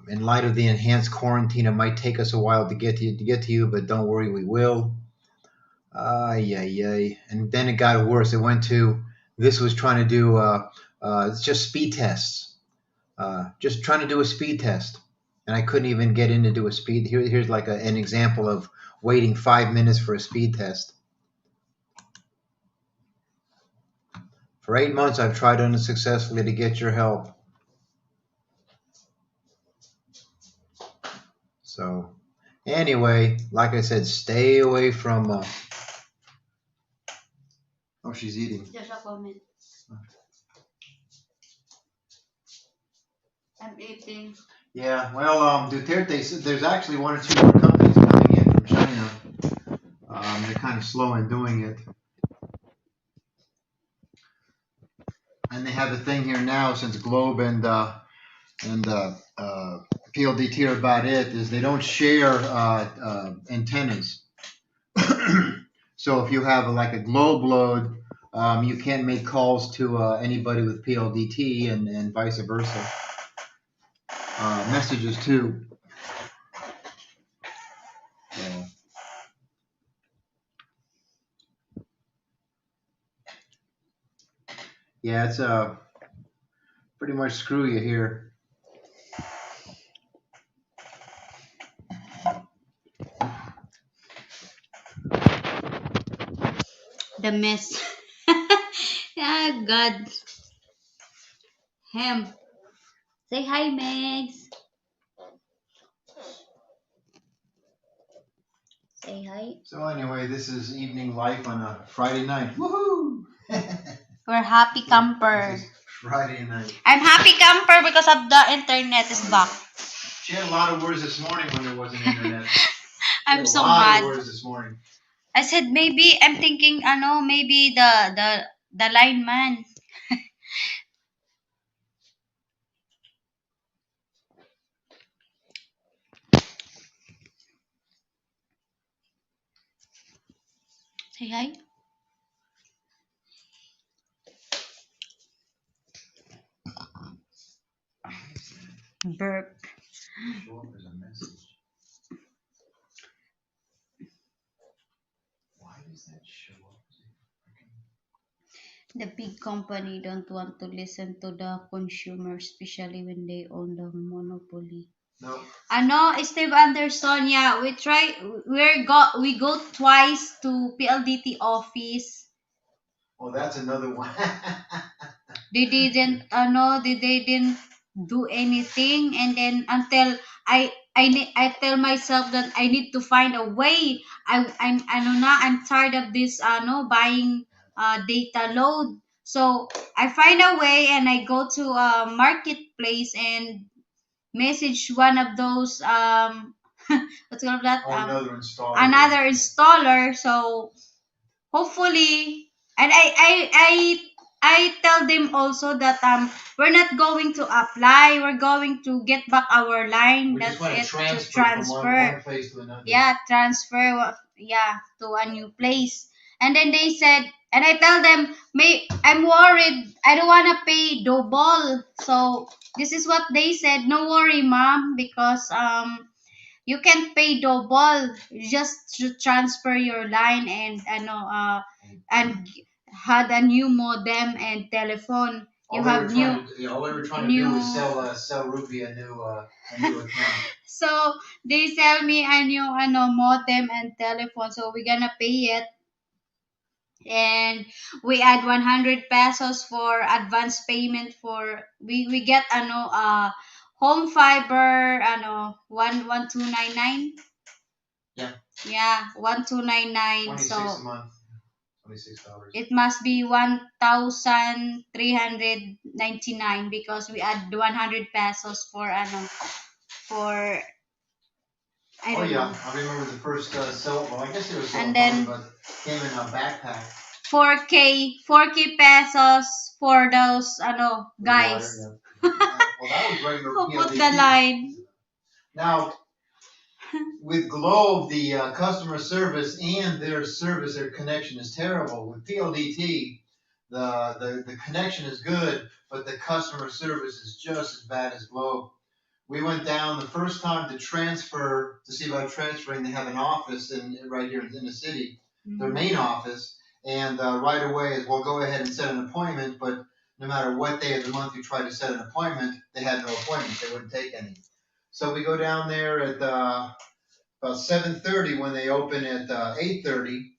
In light of the enhanced quarantine, it might take us a while to get to you, but don't worry, we will. And then it got worse. It went to, this was trying to do it's just speed tests. Just trying to do a speed test. And I couldn't even get in to do a speed. Here's like an example of waiting 5 minutes for a speed test. For 8 months, I've tried unsuccessfully to get your help. So, anyway, like I said, stay away from. Oh, she's eating.
There's a comment. I'm eating.
Yeah, well, Duterte said there's actually 1 or 2 more companies coming in from China. They're kind of slow in doing it. And they have a thing here now, since Globe and PLDT are about it, is they don't share antennas. So if you have like a Globe load, you can't make calls to anybody with PLDT and vice versa. Messages too. Yeah, it's pretty much screw you here.
The mess. Yeah, God. Him. Say hi, Megs. Say hi.
So anyway, this is evening life on a Friday night. Woohoo!
We're happy camper.
Friday night.
I'm happy camper because of the internet is back.
She had a lot of words this morning when there wasn't internet.
I'm so
a lot
mad.
of words this morning.
I said maybe I'm thinking maybe the lineman. Say hi. Burp.
Show up as a message. Why does that show up?
The big company don't want to listen to the consumer, especially when they own the monopoly.
No.
Steve Anderson, yeah, we go twice to PLDT office.
Oh, that's another one.
They didn't do anything, and then until I tell myself that I need to find a way. I'm tired of this no buying data load. So I find a way and I go to a marketplace and message one of those what's called that
Oh, another installer.
another installer. So hopefully, and I tell them also that we're not going to apply, we're going to get back our line.
We just
That's
want to
it, to
transfer from
transfer.
one place to another.
Yeah, transfer, yeah, to a new place. And then they said, and I tell them, may I'm worried, I don't want to pay double. So this is what they said: no worry, mom, because you can pay double, just to transfer your line and and had a new modem and telephone. You have new
All we were trying to
new
do was sell Ruby a new account.
so they sell me a new modem and telephone, so we're gonna pay it. And we add 100 pesos for advance payment. For we get home fiber 1299.
Yeah.
Yeah, 1299.
26
So
a month. $26.
it must be 1,399 because we add 100 pesos for for I
Oh
don't
yeah,
know.
I remember the first cell phone. I guess it was cell
And
phone,
then
but came in a backpack.
4K pesos for those guys
Water, yeah. Well, that was regular
who put the
PLDT.
line.
Now, with Globe, the customer service and their connection is terrible. With PLDT, the connection is good, but the customer service is just as bad as Globe. We went down the first time to see about transferring. They have an office right here in the city, their main office, and right away is, well, go ahead and set an appointment, but no matter what day of the month you try to set an appointment, they had no appointments. They wouldn't take any. So we go down there at about 7:30 when they open at 8:30,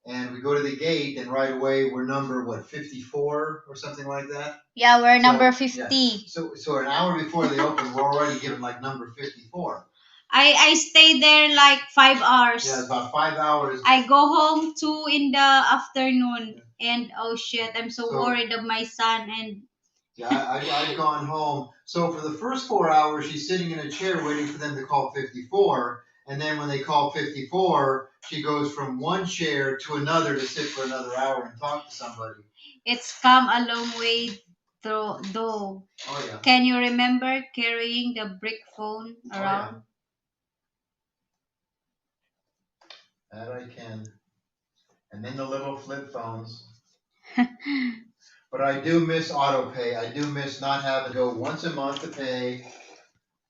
and we go to the gate, and right away we're number 54 or something like that.
Yeah, we're number
So,
50.
yeah. So an hour before they open, we're already given like number 54.
I stayed there like 5 hours.
Yeah, it's about 5 hours.
I go home 2 in the afternoon, and oh shit, I'm so worried of my son. And
Yeah, I've gone home. So for the first 4 hours, she's sitting in a chair waiting for them to call 54. And then when they call 54, she goes from one chair to another to sit for another hour and talk to somebody.
it's come a long way though.
Oh yeah.
Can you remember carrying the brick phone around?
That I can. And then the little flip phones. But I do miss auto pay. I do miss not having to go once a month to pay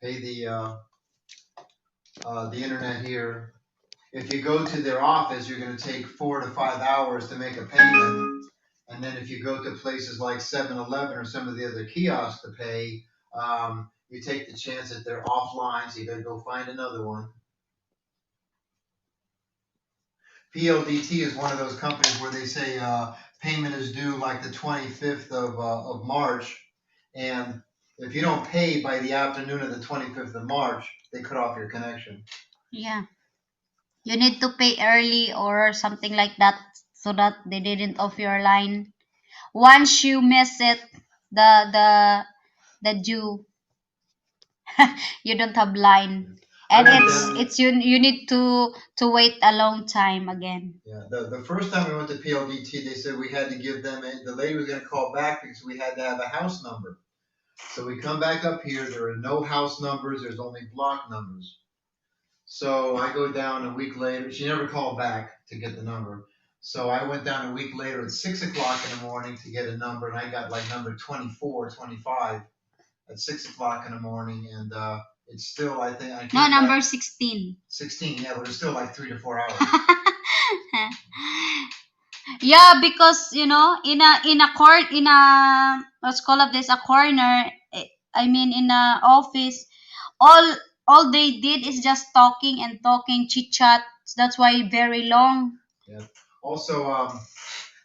the internet here. If you go to their office, you're going to take 4 to 5 hours to make a payment. And then if you go to places like 7-Eleven or some of the other kiosks to pay, you take the chance that they're offline, so you got to go find another one. PLDT is one of those companies where they say payment is due like the 25th of March, and if you don't pay by the afternoon of the 25th of March, they cut off your connection.
Yeah. You need to pay early or something like that so that they didn't off your line. Once you miss it, the due, you don't have line. And it's you need to wait a long time again.
Yeah, the first time we went to PLDT, they said we had to give them the lady was going to call back because we had to have a house number. So we come back up here, there are no house numbers, there's only block numbers. So I go down a week later, she never called back to get the number. So I went down a week later at 6 o'clock in the morning to get a number, and I got like number 24, 25 at 6 o'clock in the morning, and it's still, I think,
No, number 16.
16, yeah, but it's still like 3 to 4 hours.
Yeah, because in a what's called this, a corner. I mean, in a office, all they did is just talking and talking, chit chat. That's why very long.
Yeah. Also,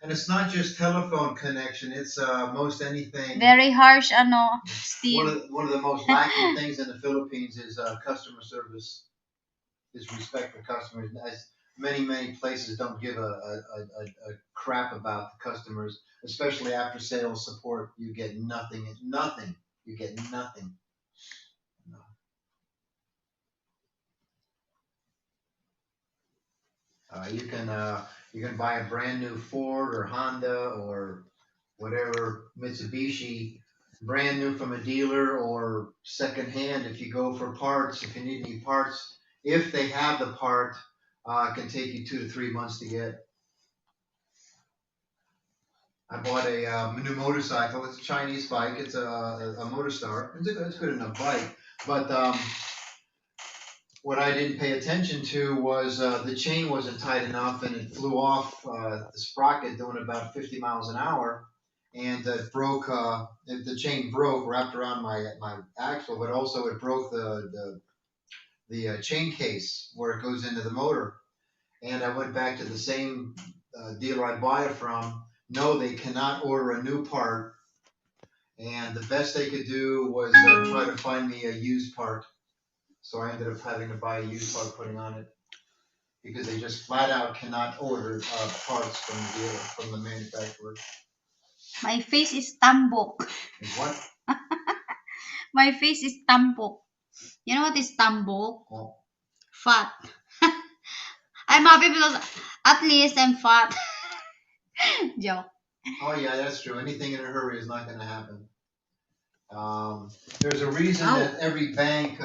And it's not just telephone connection, it's most anything.
Very harsh, ano,
One
Steve.
one of the most lacking things in the Philippines is customer service, is respect for customers. As many places don't give a crap about the customers, especially after sales support. You get nothing, nothing. You get nothing. No. You can buy a brand new Ford or Honda or whatever Mitsubishi, brand new from a dealer or secondhand. If you go for parts, if you need any parts, if they have the part, it can take you 2 to 3 months to get. I bought a new motorcycle. It's a Chinese bike. It's a Motorstar. It's a good enough bike, but what I didn't pay attention to was the chain wasn't tight enough, and it flew off the sprocket doing about 50 miles an hour, and it broke. The chain broke, wrapped around my axle, but also it broke the chain case where it goes into the motor. And I went back to the same dealer I bought it from. No, they cannot order a new part, and the best they could do was try to find me a used part. So I ended up having to buy a used part putting on it because they just flat out cannot order parts from the dealer, from the manufacturer.
My face is tambok.
What?
My face is tambok. You know what is tambok?
Oh.
Fat. I'm happy because at least I'm fat. Joke.
Oh yeah, that's true. Anything in a hurry is not going to happen. There's a reason that every bank.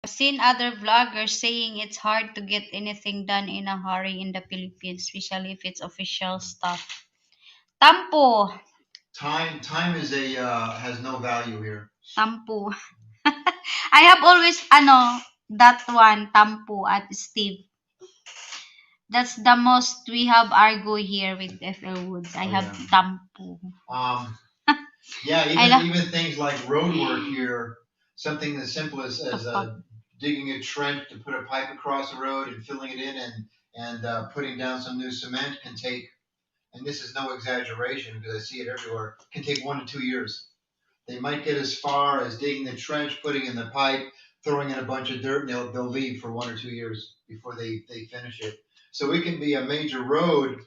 I've seen other vloggers saying it's hard to get anything done in a hurry in the Philippines, especially if it's official stuff. Tampo.
Time is has no value here.
Tampo. I have always that one tampo at Steve. That's the most we have argue here with FL Woods. I have tampo.
Yeah, even things like road work here, something as simple as digging a trench to put a pipe across the road and filling it in and putting down some new cement can take, and this is no exaggeration because I see it everywhere, can take 1 to 2 years. They might get as far as digging the trench, putting in the pipe, throwing in a bunch of dirt, and they'll leave for 1 or 2 years before they finish it. So it can be a major road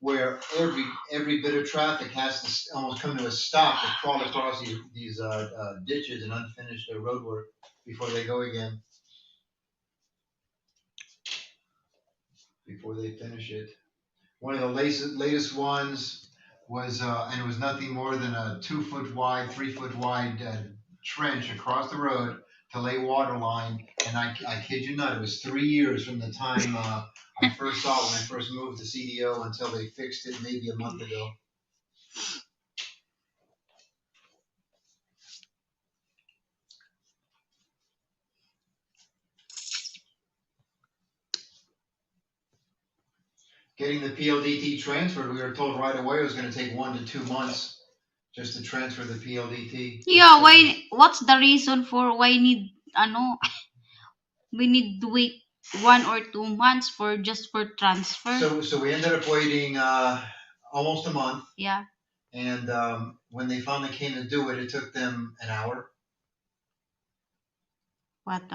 where every bit of traffic has to almost come to a stop to crawl across these ditches and unfinish their road work before they go again. Before they finish it. One of the latest ones was, and it was nothing more than a 2 foot wide, 3 foot wide trench across the road to lay water line. And I kid you not, it was 3 years from the time I first saw it when I first moved to CDO until they fixed it maybe a month ago. Getting the PLDT transferred, we were told right away it was going to take 1 to 2 months just to transfer the PLDT.
Yeah, why? What's the reason for why need we need to wait 1 or 2 months for transfer?
So we ended up waiting almost a month.
Yeah.
And when they finally came to do it, it took them an hour.
But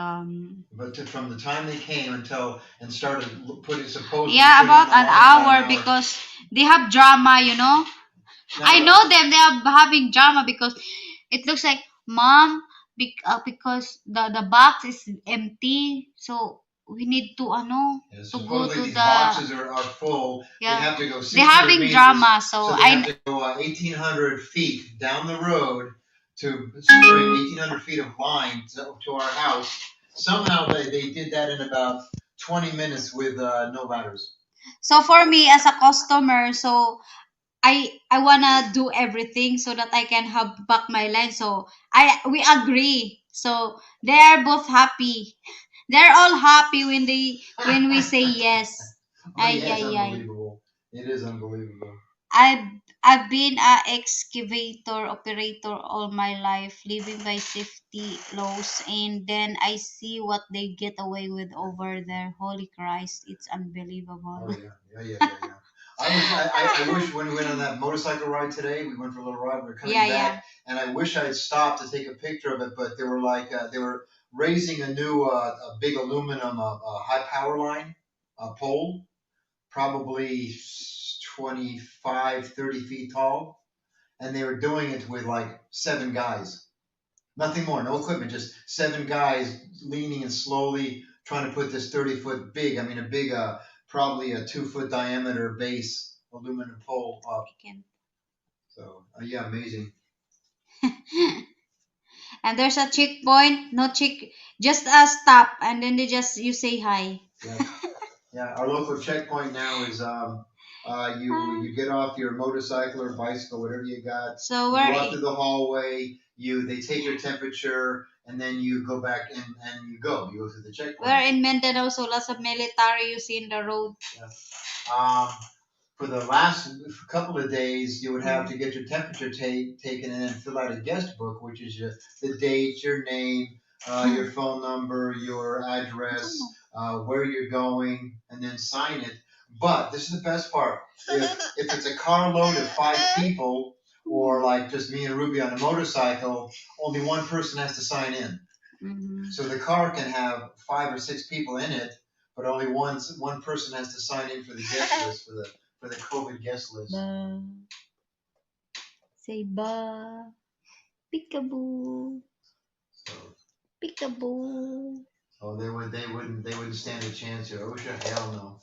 from the time they came and started putting supposedly.
Yeah, about an hour because they have drama, Now, I know them. They are having drama because it looks like mom because the box is empty, so we need to to go to
these
the
boxes are full.
Yeah.
They have to go 600
They're having
meters,
drama, so
they have to go 1,800 feet down the road to string 1,800 feet of line to our house. Somehow they did that in about 20 minutes with no ladders.
So for me as a customer, so I wanna do everything so that I can have back my line. So we agree. So they are both happy. They're all happy when we say yes.
It's unbelievable. It is unbelievable.
I've been a excavator operator all my life, living by safety laws, and then I see what they get away with over there. Holy Christ, it's
Oh
unbelievable.
yeah. I wish when we went on that motorcycle ride today, we went for a little ride. We were coming
Yeah,
back,
yeah.
and I wish I had stopped to take a picture of it. But they were raising a new a big aluminum high power line pole, probably 25, 30 feet tall, and they were doing it with like 7 guys. Nothing more, no equipment, just 7 guys leaning and slowly trying to put this 30-foot big, I mean, a big, probably a 2-foot diameter base aluminum pole up.
I
So, yeah, amazing.
can. And there's a checkpoint, no check, just a stop, and then they just you say hi.
Yeah, yeah. Our local checkpoint now is you get off your motorcycle or bicycle, whatever you got.
So
You
we're
walk through the hallway. They take your temperature, and then you go back and you go through the checkpoint.
we're in Mindanao, so lots of military you see in the road.
Yeah. For the last couple of days, you would have to get your temperature taken and then fill out a guest book, which is the date, your name, your phone number, your address, where you're going, and then sign it. But this is the best part. If it's a carload of 5 people, or like just me and Ruby on a motorcycle, only one person has to sign in. So the car can have 5 or 6 people in it, but only one person has to sign in for the guest list for the COVID guest list.
Ba. Say ba. Peekaboo.
So,
Peekaboo.
oh, they wouldn't stand a chance here. Oh, sure, hell no.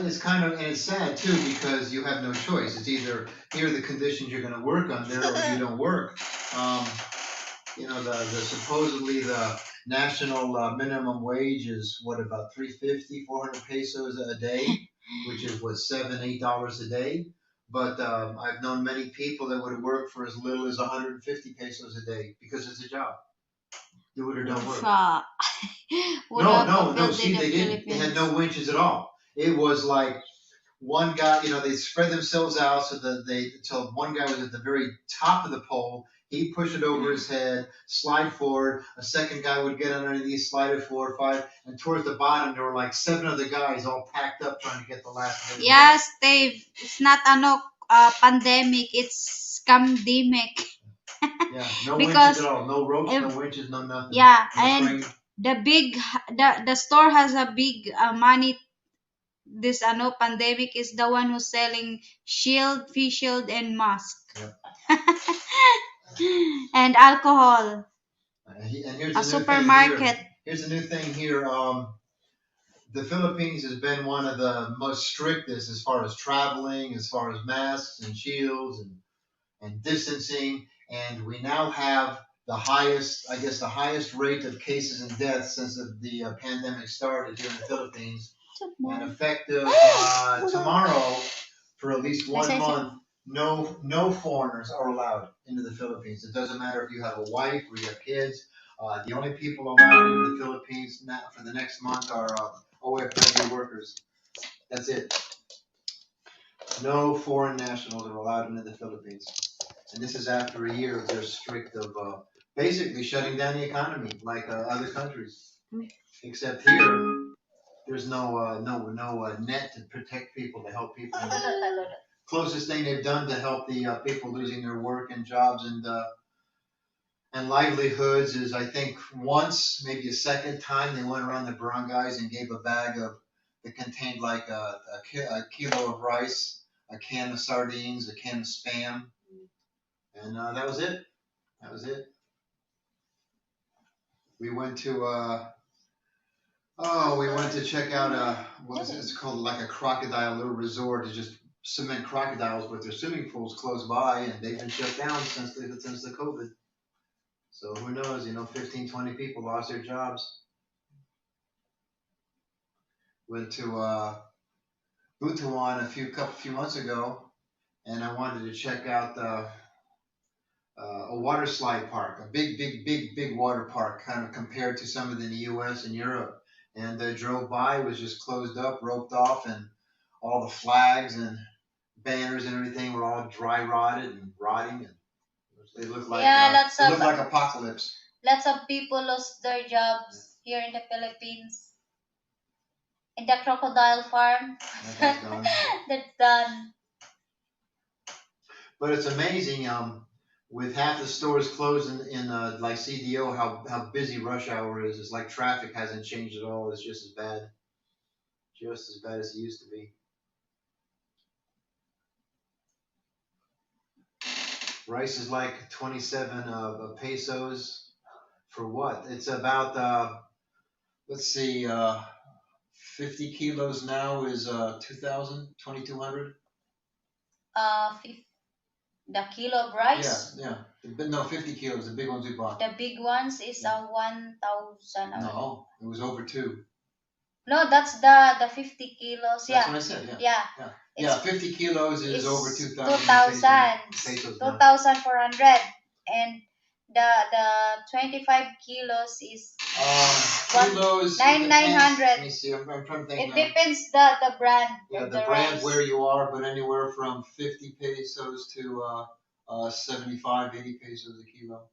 It's kind of, and it's sad too because you have no choice. It's either here are the conditions you're going to work under, or you don't work. Um, the supposedly the national minimum wage is what, about 350, 400 pesos a day, which is what, $7, $8 a day. But I've known many people that would work for as little as 150 pesos a day because it's a job. Do it or don't work.
Sa.
No. See, they didn't. They had no winches at all. It was like one guy. They spread themselves out so that until one guy was at the very top of the pole. He'd push it over his head, slide forward. A second guy would get underneath, slide it 4 or 5, and towards the bottom there were like 7 other guys all packed up trying to get the last bit.
Yes, Dave. It's not pandemic. It's scamdemic.
Yeah, no
Because
winches at all. No ropes,
if,
no winches, no nothing.
yeah,
No
and
crane.
the store has a big money. This pandemic is the one who's selling shield, face shield, and mask.
Yep.
And alcohol.
And here's
A
the new
supermarket.
thing here. Here's the new thing here. The Philippines has been one of the most strictest as far as traveling, as far as masks and shields and distancing. And we now have the highest rate of cases and deaths since the pandemic started here in the Philippines. And effective tomorrow, for at least 1 month, no foreigners are allowed into the Philippines. It doesn't matter if you have a wife or you have kids. The only people allowed into the Philippines now for the next month are OFW workers. That's it. No foreign nationals are allowed into the Philippines. And this is after a year of their strict of basically shutting down the economy like other countries. Except here, there's no net to protect people, to help people. Closest thing they've done to help the people losing their work and jobs and livelihoods is, I think, once, maybe a second time, they went around the barangays and gave a bag that contained like a kilo of rice, a can of sardines, a can of Spam, and that was it. That was it. We went to check out it's called, like a crocodile little resort. It's just cement crocodiles, but their swimming pools close by, and they've been shut down since the COVID. So who knows? 15, 20 people lost their jobs. Went to Butuan a few months ago, and I wanted to check out a water slide park, a big water park, kind of compared to some of the U.S. and Europe. And drove by, was just closed up, roped off, and all the flags and banners and everything were all dry rotted and rotting, and they looked like it looked like apocalypse.
Lots of people lost their jobs here in the Philippines. In the crocodile farm,
That's gone.
that's done.
But it's amazing, with half the stores closed in like CDO, how busy rush hour is. It's like traffic hasn't changed at all. It's just as bad as it used to be. Rice is like 27 pesos for what? It's about let's see, 50 kilos now is 2,000, 2,200.
The kilo of rice.
Yeah. But no, 50 kilos, the big ones we bought.
The big ones is 1,000.
No, it was over 2.
No, that's the 50 kilos.
That's what I said. Yeah. Yeah, 50 kilos is over 2,000 pesos.
2,400, and the 25 kilos is
kilos.
900.
Let me see. I'm trying to think.
It depends the brand.
Yeah,
of
the brand
rice.
where you are, but anywhere from 50 pesos to 75, 80 pesos a kilo.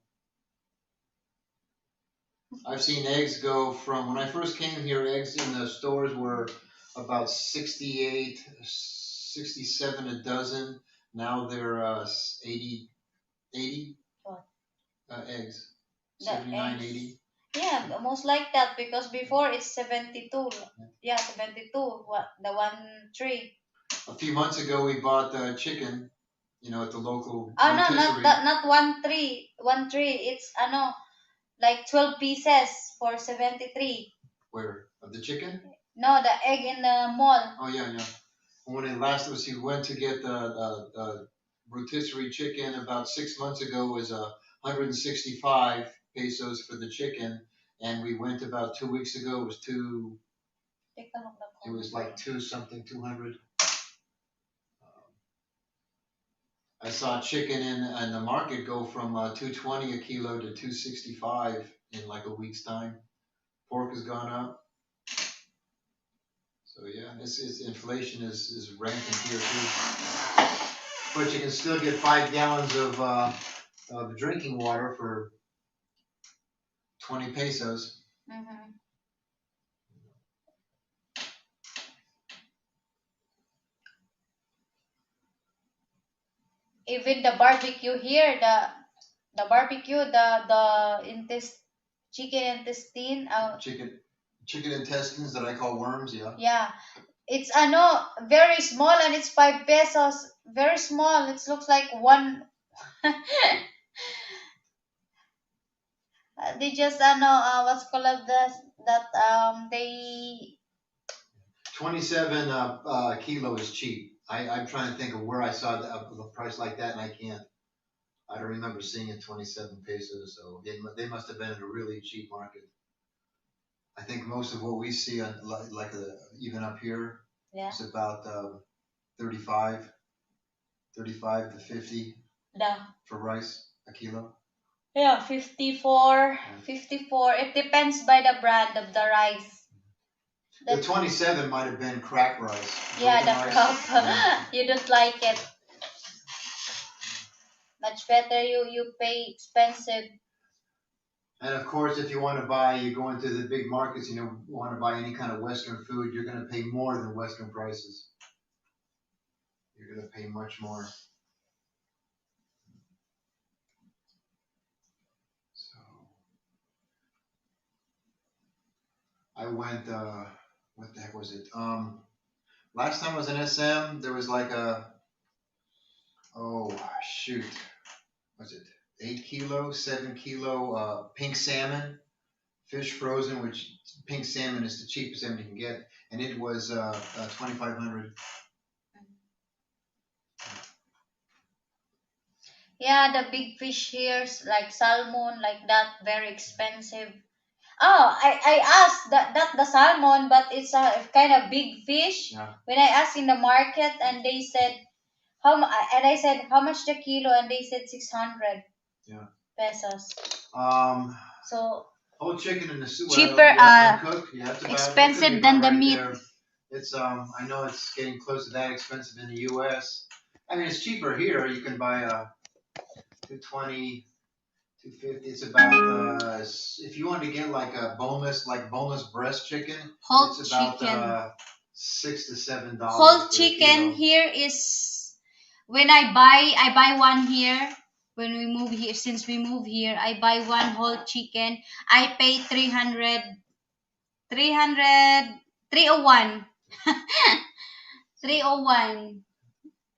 I've seen eggs go from, when I first came here, eggs in the stores were about 68, 67 a dozen. Now they're 80
What?
Eggs.
The
79,
eggs.
80.
Yeah, almost like that, because before it's 72. Yeah, 72. What, the 1 3.
A few months ago, we bought chicken, at the local
Oh no,
rotisserie.
not 1 3. 1 3. It's like 12 pieces for 73.
Where? Of the chicken?
No, the egg in the mall.
Oh yeah. When it last was, he went to get the rotisserie chicken about 6 months ago, was 165 pesos for the chicken, and we went about 2 weeks ago, it was like 200. I saw chicken in the market go from 220 a kilo to 265 in like a week's time. Pork has gone up. So yeah, inflation is rampant here too. But you can still get 5 gallons of drinking water for 20 pesos.
Mm-hmm. Even the barbecue here, the barbecue, the chicken intestine.
Chicken intestines that I call worms. Yeah.
Yeah, it's very small, and it's 5 pesos. Very small. It looks like one. They just what's called this, that they
27 kilo is cheap. I'm trying to think of where I saw the price like that, and I don't remember seeing it 27 pesos. So they must have been in a really cheap market. I think most of what we see on even up here,
yeah,
is about 35 to 50 for rice a kilo.
Yeah, 54. It depends by the brand of the rice.
The 27 might have been cracked rice.
Yeah, the cup. You don't like it. Much better you pay expensive.
And of course, if you want to buy, you go into the big markets, want to buy any kind of Western food, you're going to pay more than Western prices. You're going to pay much more. So, I went, what the heck was it? Last time I was in SM, there was like was it 8 kilo, 7 kilo pink salmon, fish frozen, which pink salmon is the cheapest salmon you can get, and it was 2,500.
Yeah, the big fish here, like salmon, like that, very expensive. Oh, I asked that the salmon, but it's a kind of big fish.
Yeah.
When I asked in the market, and they said and I said how much the kilo, and they said 600 pesos. So
whole chicken in the soup.
Cheaper,
uncooked. Yeah,
expensive than the meat.
It's I know it's getting close to that expensive in the U.S. I mean, it's cheaper here. You can buy a 220, 250. It's about if you want to get like a boneless breast chicken,
Whole
it's about
chicken.
$6 to $7
Whole
for a
chicken
kilo.
here is when I buy one here. When we move here, since we move here, I buy one whole chicken. I pay 300, 300, 301. 301.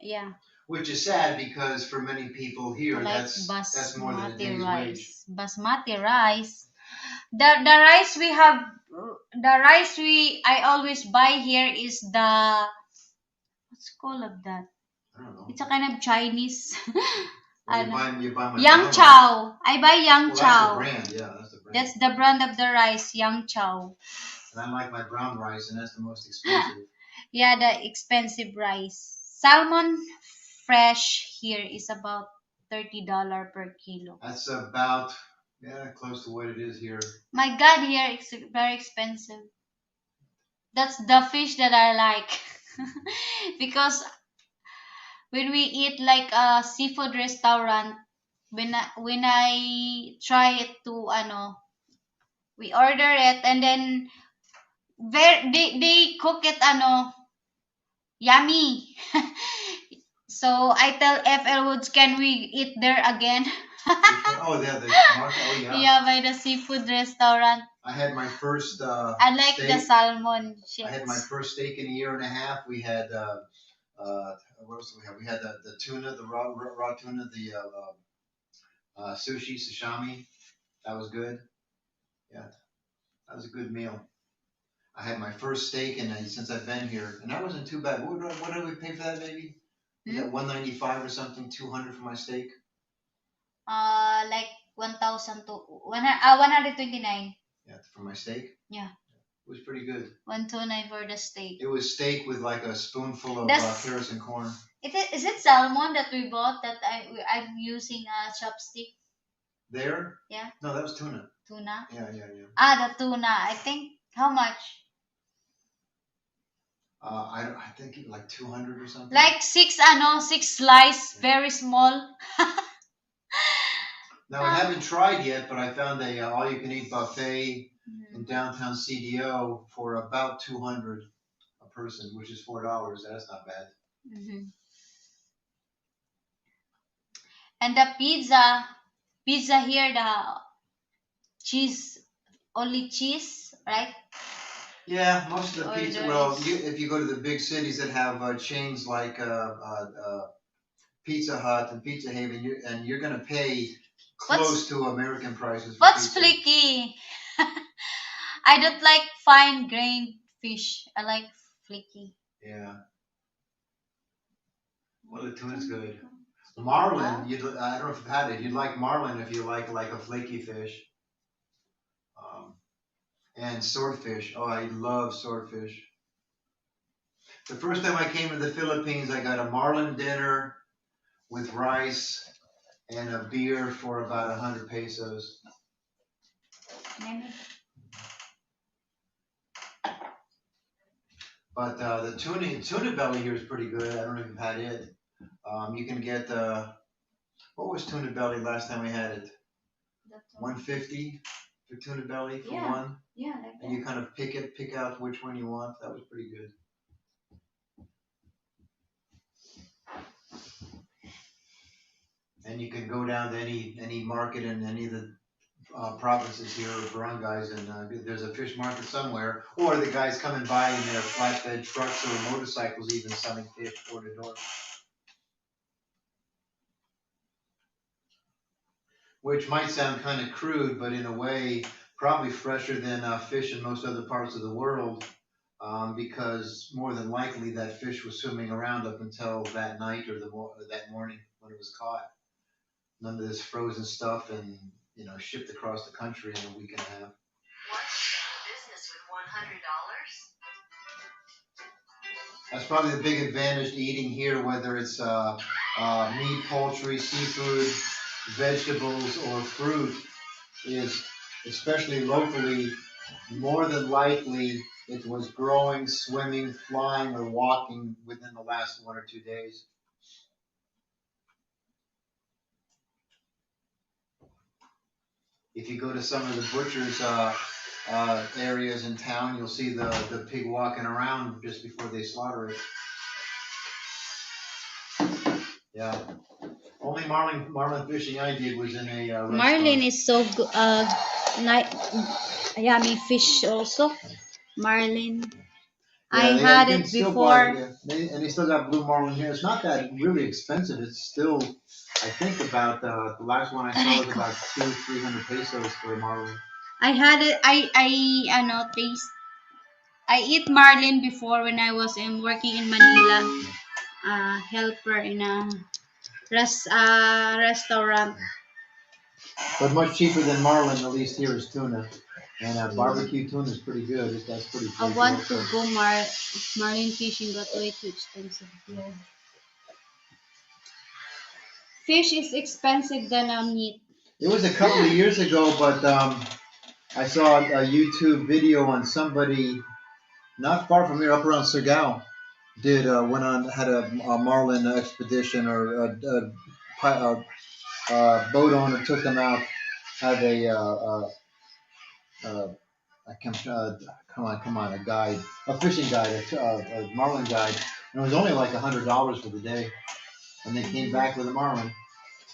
Yeah.
Which is sad because for many people
I
here,
like
that's more than a
basmati
day's wage.
rice. Basmati rice. The rice we have, the rice I always buy here is the, what's called of that?
I don't know.
It's a kind of Chinese.
Well,
Ano?
you buy my
Yang
brown rice.
Chow. I buy Yang
Well, that's the
Chow.
brand. Yeah, that's the brand.
That's the brand of the rice, Yang Chow.
And I like my brown rice, and that's the most expensive.
Yeah, the expensive rice. Salmon fresh here is about $30 per kilo.
That's about close to what it is here.
My God, here it's very expensive. That's the fish that I like. Because when we eat like a seafood restaurant, when I try it to we order it and then they cook it yummy. So I tell FL Woods, can we eat there again?
Oh, yeah, the market. Oh, yeah.
Yeah, by the seafood restaurant.
I had my first
I like the
steak.
salmon
I had my
chips.
first steak in a year and a half. We had what else did we have? We had the tuna, the raw tuna, the sushi, sashimi. That was good. Yeah, that was a good meal. I had my first steak, and since I've been here, and that wasn't too bad. What did we pay for that, maybe? Was that 195 or something? 200 for my steak?
Like 1,000 to 129.
Yeah, for my steak.
Yeah.
It was pretty good.
129 for the steak.
It was steak with like a spoonful of
That's-
carrots and corn.
Is it salmon that we bought that I'm using a chopstick?
There?
Yeah.
No, that was tuna.
Tuna?
Yeah.
The tuna. I think, how much?
I think it was like 200 or something.
Like six slice, very small.
Now I haven't tried yet, but I found a all-you-can-eat buffet in downtown CDO for about 200 a person, which is $4. That's not bad.
Mm-hmm. And the pizza here, the cheese, only cheese, right?
Yeah, most of the pizza. Well,
Orders.
if you go to the big cities that have chains like Pizza Hut and Pizza Haven, you're gonna pay close to American prices. For
What's
pizza.
flaky? I don't like fine grained fish. I like flaky.
Yeah. Well, the tuna's good. Marlin, I don't know if you've had it. You'd like marlin if you like a flaky fish. And swordfish. Oh, I love swordfish. The first time I came to the Philippines, I got a marlin dinner with rice and a beer for about 100 pesos. But the tuna belly here is pretty good. I don't know if you've had it. You can get what was tuna belly last time we had it? 150 for tuna belly for one.
Yeah, like that.
And you kind of pick out which one you want. That was pretty good. And you can go down to any market in any of the provinces here or barangays, and there's a fish market somewhere, or the guys coming by in their flatbed trucks or motorcycles even selling fish door to door. Which might sound kind of crude, but in a way, probably fresher than fish in most other parts of the world, because more than likely that fish was swimming around up until that night or that morning when it was caught. None of this frozen stuff and shipped across the country in a week and a half.
Business with $100.
That's probably the big advantage to eating here, whether it's meat, poultry, seafood, vegetables, or fruit, is especially locally, more than likely it was growing, swimming, flying, or walking within the last 1 or 2 days. If you go to some of the butchers' areas in town, you'll see the pig walking around just before they slaughter it. Yeah. Only marlin fishing I did was in a
Marlin is so good. Yummy fish also. Marlin. I
Yeah,
had
you can
it
still buy
before.
it, and they still got blue marlin here. It's not that really expensive. It's still, I think about the last one I saw was about 200-300 pesos for a marlin.
I had it. I noticed. I eat marlin before when I was working in Manila. Helper in a restaurant.
But much cheaper than marlin, at least here, is tuna. And barbecue tuna is pretty good. That's pretty
I
tasty
want
also.
to go marlin fishing, but way too expensive here. Fish is expensive than meat.
It was a couple of years ago, but I saw a YouTube video on somebody not far from here, up around Surigao, had a marlin expedition, or a boat owner took them out, had a guide, a fishing guide, a marlin guide, and it was only like $100 for the day, and they came back with a marlin.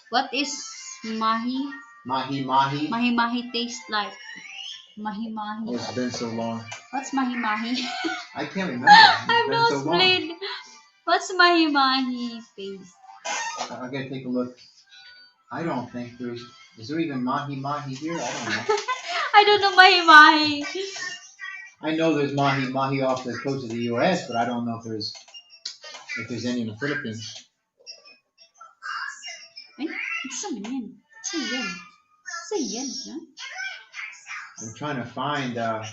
What is mahi?
Mahi.
Mahi taste like. Mahi.
Oh, it's been so long.
What's mahi?
I can't remember.
I'm
It's been so long.
nosebleed. What's mahi taste?
I gotta take a look. I don't think is there even mahi here? I don't know.
I don't know mahi.
I know there's mahi off the coast of the U.S., but I don't know if there's any in the Philippines.
It's so yan.
I'm trying to find. I'm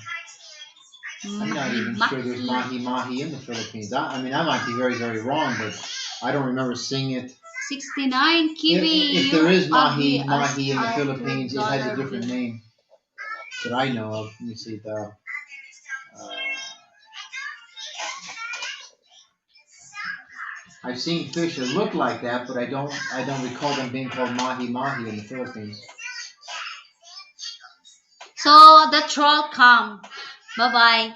not even sure there's mahi in the Philippines. I mean, I might be very, very wrong, but I don't remember seeing it.
69 kiwi.
If there is mahi in the Philippines, it has a different name that I know of. Let me see. I've seen fish that look like that, but I don't recall them being called mahi in the Philippines.
So the troll come. Bye bye.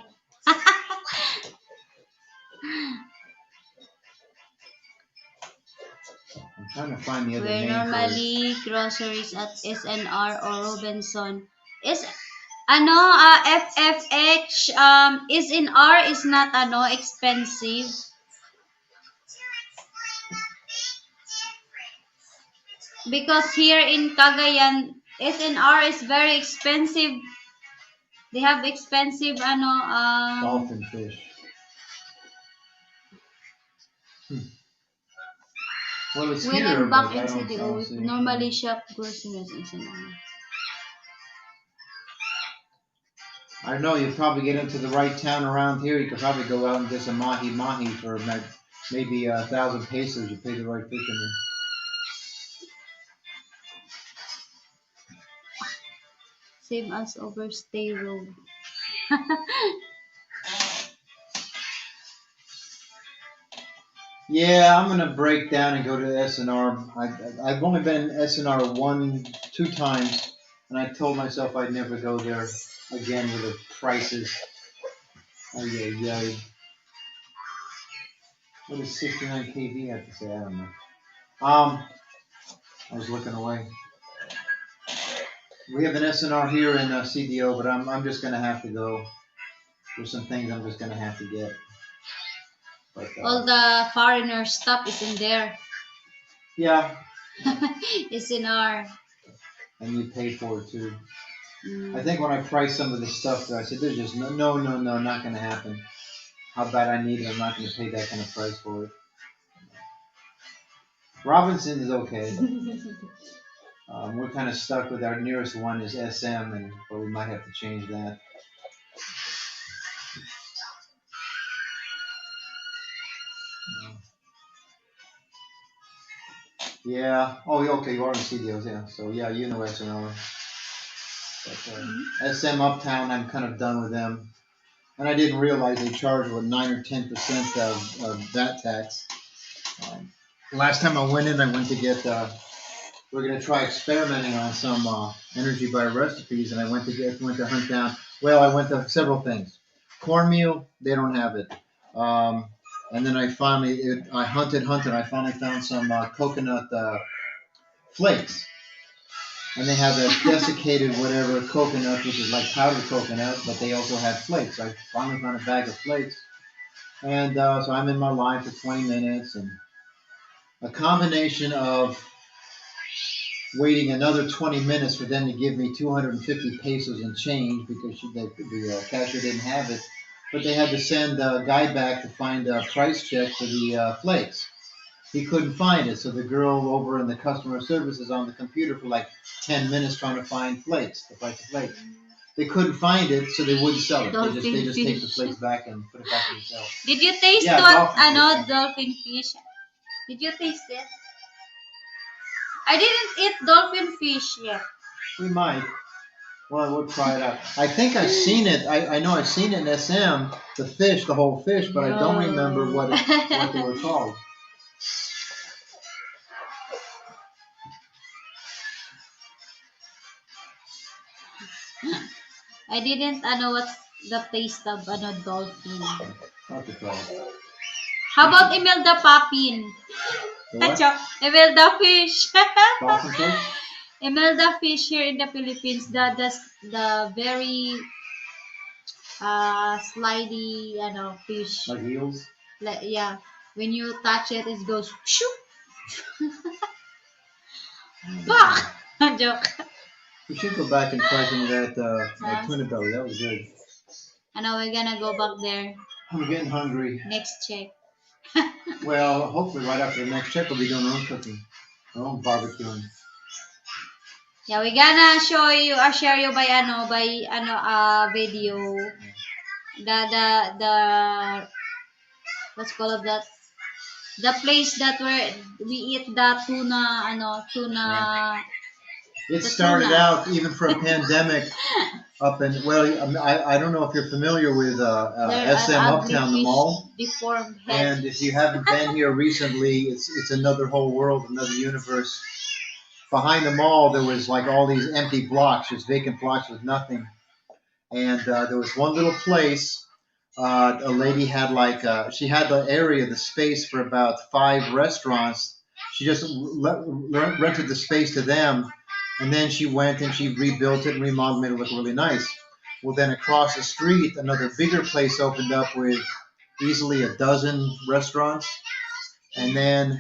I'm trying to find the other
We're
name for it.
normally groceries at SNR or Robinson. FFH SNR is not expensive. Because here in Cagayan, SNR is very expensive. They have expensive
Dolphin fish. Well, it's
when
here,
I'm back
but
in
I don't
CDO, we
see
normally shop groceries at SNR.
I don't know. You probably get into the right town around here. You could probably go out and get some mahi for maybe 1,000 pesos. You pay the right fisherman.
Same as Overstay Road.
Yeah, I'm gonna break down and go to SNR. I've only been in SNR 2 times, and I told myself I'd never go there again with the prices. Oh yeah. What does 69 kV have to say? I don't know. I was looking away. We have an SNR here in CDO, but I'm just gonna have to go. There's some things I'm just gonna have to get. But,
all the foreigner stuff is in there.
Yeah.
It's in our.
And you pay for it too. I think when I priced some of the stuff, I said, "There's just no, not gonna happen. How bad I need it, I'm not gonna pay that kind of price for it." Robinson is okay. We're kind of stuck with our nearest one is SM, but we might have to change that. Yeah. Oh, okay. You are in CDOs, yeah. So yeah, you know SNR. But SM Uptown, I'm kind of done with them. and I didn't realize they charged what 9 or 10% of VAT tax. Last time I went in, I went to get. We're gonna try experimenting on some Energy Bar recipes, and I went to hunt down. Well, I went to several things. Cornmeal, they don't have it. And then I hunted. I finally found some coconut flakes, and they have a desiccated whatever coconut, which is like powdered coconut, but they also had flakes. I finally found a bag of flakes, and so I'm in my line for 20 minutes, and a combination of waiting another 20 minutes for them to give me 250 pesos in change because the cashier didn't have it, but they had to send a guy back to find a price check for the flakes. He couldn't find it, so the girl over in the customer service is on the computer for like 10 minutes trying to find flakes, the price of flakes. They couldn't find it, so they wouldn't sell it. They just take the flakes back and put it back in the shelf.
Did you taste
Yeah,
what dolphin fish? Did you taste it? I didn't eat dolphin fish yet.
We might. Well, we'll try it out. I think I've seen it. I know I've seen it in SM, the whole fish, but I don't remember what they were called.
I didn't know what's the taste of dolphin.
Not the try it.
How about Imelda Papin?
The what?
Imelda fish.
Dolphin fish?
Imelda fish here in the Philippines. The very slidey fish.
Like eels?
Yeah. When you touch it, it goes shoo. Fuck! Joke.
We should go back and try some of that tuna belly. That was good.
I know we're gonna go back there
I'm getting hungry.
next check.
Well, hopefully right after the next check we'll be doing our own cooking, our own barbecuing.
Yeah, we're gonna share you by video. The what's called that? The place that we eat the tuna.
Yeah. It started out even for a pandemic up in, I don't know if you're familiar with SM Uptown, the mall.
Deformed head.
And if you haven't been here recently, it's another whole world, another universe. Behind the mall, there was like all these empty blocks, just vacant blocks with nothing. And there was one little place. A lady had she had the area, the space for about 5 restaurants. She just rented the space to them. And then she went and she rebuilt it and remodeled, made it look really nice. Well, then across the street, another bigger place opened up with easily a dozen restaurants. And then,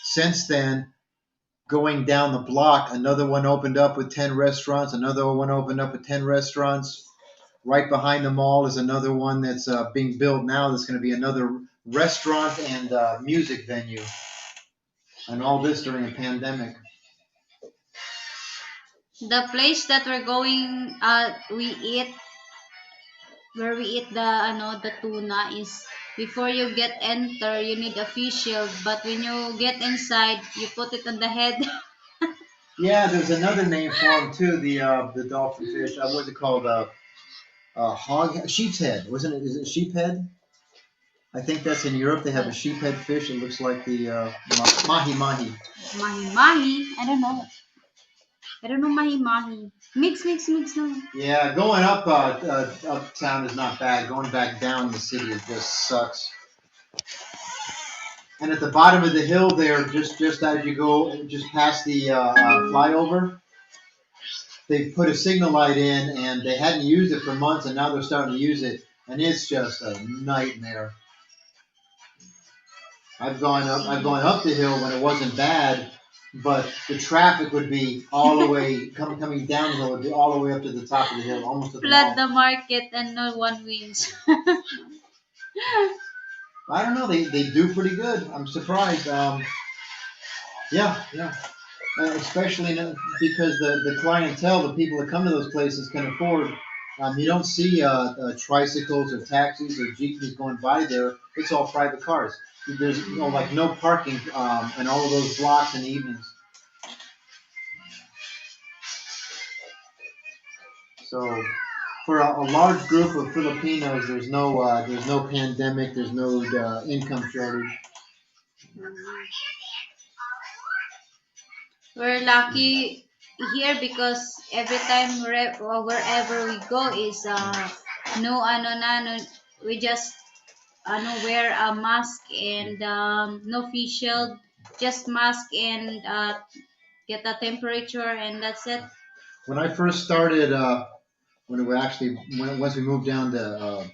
since then, going down the block, another one opened up with 10 restaurants. Another one opened up with 10 restaurants. Right behind the mall is another one that's being built now. That's going to be another restaurant and music venue. And all this during a pandemic.
The place that we're going, where we eat the tuna is before you enter, you need a face shield. But when you get inside, you put it on the head.
Yeah, there's another name for them too. The dolphin fish. What's it called? Sheep's head. Wasn't it? Is it sheep head? I think that's in Europe. They have a sheep head fish. It looks like the mahi mahi.
Mahi mahi. I don't know mahi mahi. Mix. No.
Yeah, going up uptown is not bad. Going back down the city it just sucks. And at the bottom of the hill there, just as you go, just past the flyover, they put a signal light in, and they hadn't used it for months, and now they're starting to use it, and it's just a nightmare. I've gone up the hill when it wasn't bad, but the traffic would be all the way coming down the hill, would be all the way up to the top of the hill, almost to the
Flood
mall.
the market and no one wins.
I don't know. They do pretty good. I'm surprised. Yeah. Especially because the clientele, the people that come to those places can afford. You don't see tricycles or taxis or jeepneys going by there. It's all private cars. There's no parking in all of those blocks in the evenings. So for a large group of Filipinos, there's no pandemic, there's no income shortage.
We're lucky here because every time wherever we go is no ano na no, we just wear a mask and no face shield, just mask and get a temperature and that's it.
When I first started, once we moved down to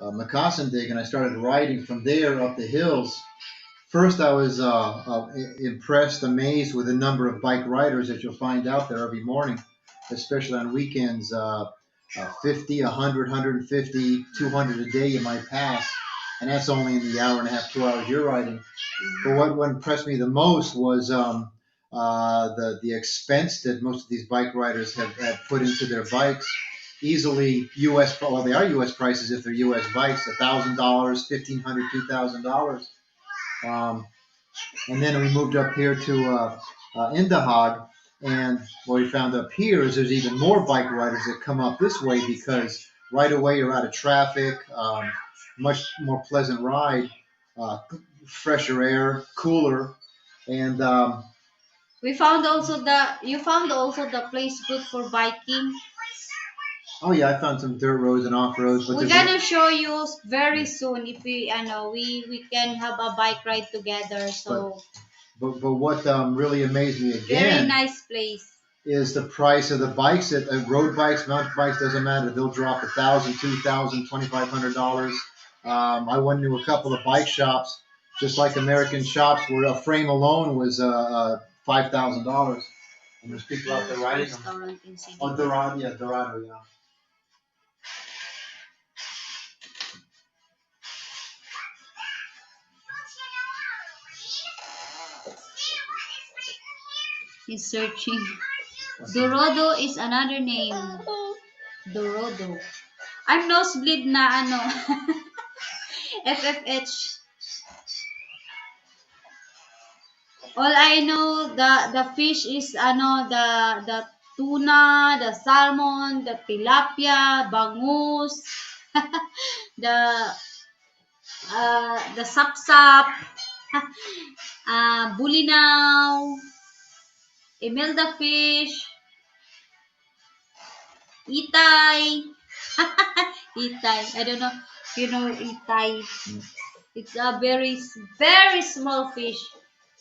Makasindig and I started riding from there up the hills, first I was impressed, amazed with the number of bike riders that you'll find out there every morning, especially on weekends. 50, 100, 150, 200 a day you might pass, and that's only in the hour and a half, 2 hours you're riding. But what impressed me the most was the expense that most of these bike riders have put into their bikes. Easily U.S. Well, they are U.S. prices if they're U.S. bikes, $1,000, $1,500, $2,000. And then we moved up here to Indahag, and what we found up here is there's even more bike riders that come up this way because right away you're out of traffic, much more pleasant ride, fresher air, cooler, and
You found also the place good for biking.
oh yeah, I found some dirt roads and off roads, but
We're gonna show you very soon if we can have a bike ride together. So
but what really amazed me
very
again
nice place.
is the price of the bikes. That road bikes, mountain bikes, doesn't matter. They'll drop $1,000, $2,000, $2,500. I went into a couple of bike shops, just like American shops, where a frame alone was $5,000. And there's people out there riding them.
Restaurant in City.
Oh, Dorado, yeah.
He's searching. Dorado is another name. Dorado. I'm nosebleed na FFH. All I know the fish is the tuna, the salmon, the tilapia, bangus, the sapsap, bulinaw, imelda fish, itay. Itay. I don't know if you know itay. It's a very small fish.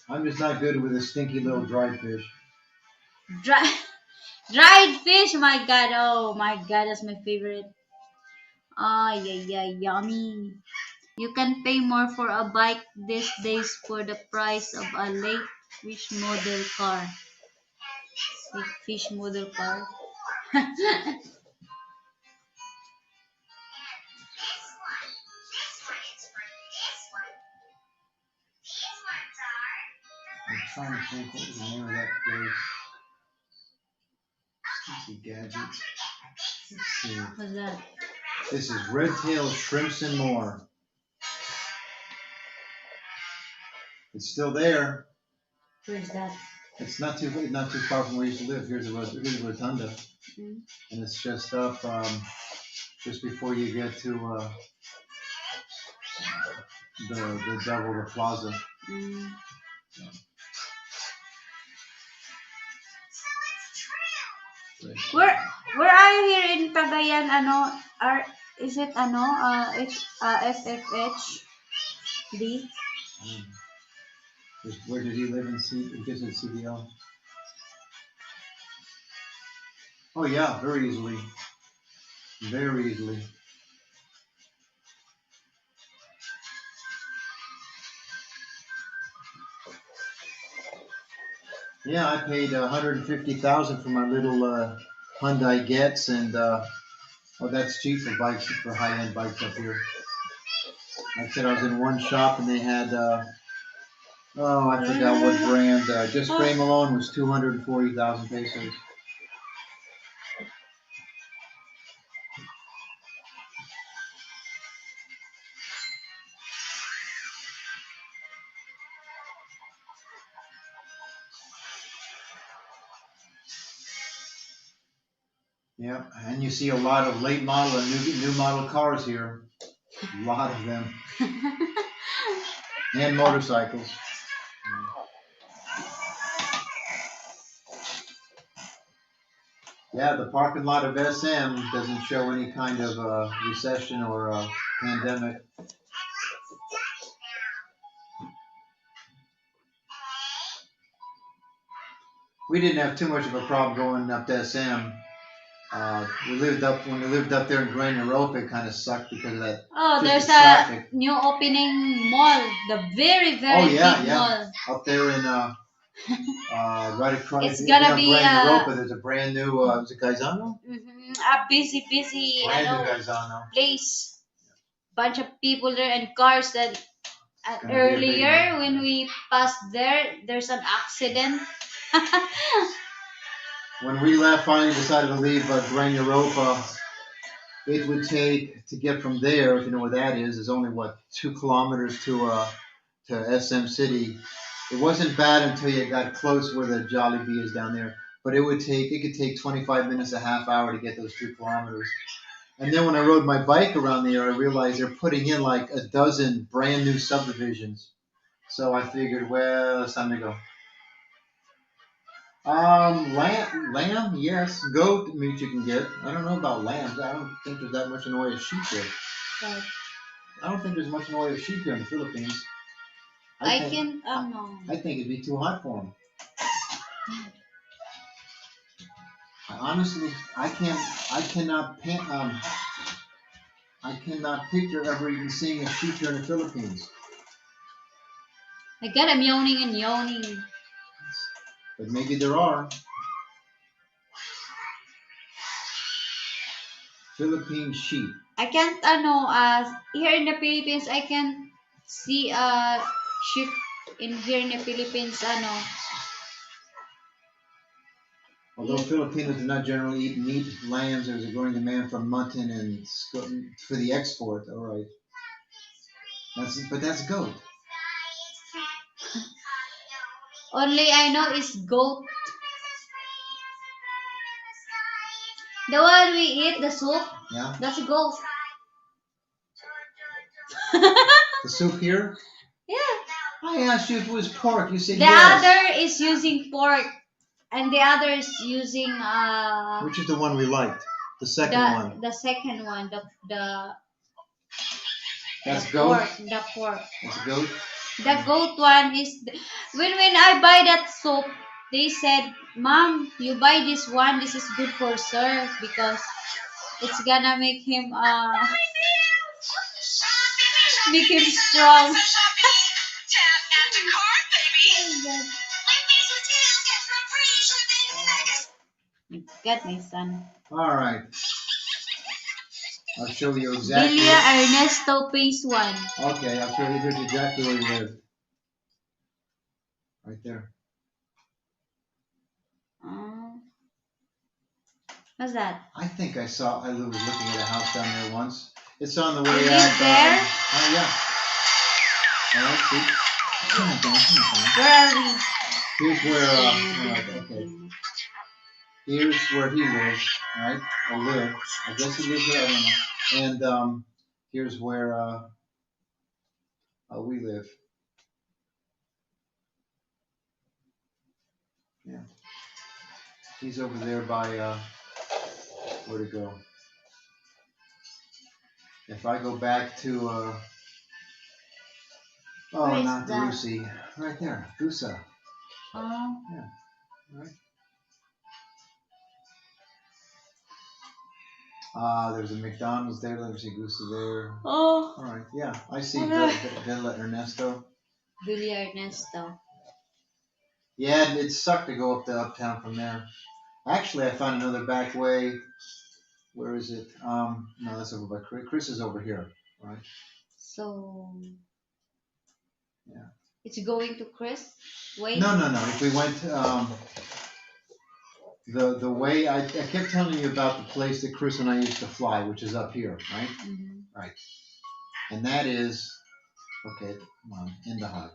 I'm just not good with a stinky little dried fish.
Dried fish, my God. Oh my God, that's my favorite. Ah, yeah, yummy. You can pay more for a bike these days for the price of a late fish model car. Late fish model car.
I'm trying to think what was the name of that place. Stinky gadget. Let's see.
What's that?
This is Red Tail Shrimps and More. It's still there.
Where's that?
It's not too far from where we used to live. Here's the rotunda,
Mm.
and it's just up just before you get to the Devil, the plaza.
Mm. Where are you here in Cagayan? Is it FFH D?
Where did he live in CDL? Oh yeah, very easily. Very easily. Yeah, I paid $150,000 for my little Hyundai Getz, and that's cheap for bikes, for high-end bikes up here. Like I said, I was in one shop and they had I forgot what brand. Just frame alone was 240,000 pesos. Yeah, and you see a lot of late model and new model cars here. A lot of them. And motorcycles. Yeah, the parking lot of SM doesn't show any kind of recession or pandemic. We didn't have too much of a problem going up to SM. When we lived up there in Grand Europa, it kind of sucked because of that.
Oh,
Just
there's
the
a
traffic.
new opening mall. The very, very
Oh yeah,
big
yeah.
mall.
Up there in right across.
It's gonna be
Grand Europa. There's a brand new. Is it Gaisano?
a busy,
Brand new Gaisano.
place. Bunch of people there and cars that
It's gonna be a big
earlier
one.
when we passed there, there's an accident.
When we finally decided to leave Grand Europa, it would take to get from there, if you know where that is only what 2 kilometers to SM City. It wasn't bad until you got close where the Jollibee is down there, but it could take 25 minutes, a half hour to get those 2 kilometers. And then when I rode my bike around there, I realized they're putting in like a dozen brand new subdivisions. So I figured, well, it's time to go. Lamb, yes. Goat meat you can get. I don't know about lambs. I don't think there's that much in the way of sheep here.
Right.
I don't think there's much in the way of sheep here in the Philippines. I think it'd be too hot for them. Honestly, I cannot picture ever even seeing a sheep here in the Philippines.
I got him yawning and yawning.
But maybe there are. Philippine sheep.
I can't, here in the Philippines, I can see a sheep here in the Philippines,
Although Filipinos do not generally eat meat, lambs, there's a growing demand for mutton and for the export. All right. But that's goat.
only I know is goat. The one we eat, the soup,
Yeah.
that's a goat.
The soup here?
Yeah.
I asked you if it was pork. You said
The
yes.
other is using pork, and the other is using
Which is the one we liked? The second one.
the second one, the
That's
the
goat.
pork, the pork.
That's goat.
The goat one is when I buy that soap, they said, "Mom, you buy this one. This is good for sir because it's gonna make him make him strong." Got my son.
All right. I'll show you exactly.
Villa Ernesto Phase 1.
Okay, I'll show you. Here's exactly where you live. Right there.
What's that?
I think I was looking at a house down there once. It's on the way
You
out.
live there?
Oh yeah. All right, see. Come on, Dan.
Where are we?
Here's where. Okay. Here's where he lives, right? Or lived. I guess he lives there. I don't know. And here's where we live. Yeah. He's over there by where to go? If I go back to
Where is
not
that?
Rusi, right there, Gusa.
Oh.
Yeah. Right. There's a McDonald's there. Let me see, Gusa there.
Oh.
All right. Yeah, I see.
Okay.
Villa Ernesto.
Villa Ernesto.
Yeah, it sucked to go up to uptown from there. Actually, I found another back way. Where is it? No, that's over by Chris. Chris is over here, right?
So.
Yeah.
It's going to Chris? Wait.
No. If we went, the way I kept telling you about the place that Chris and I used to fly, which is up here, right?
Mm-hmm.
Right. And that is, okay, come on, in the hug.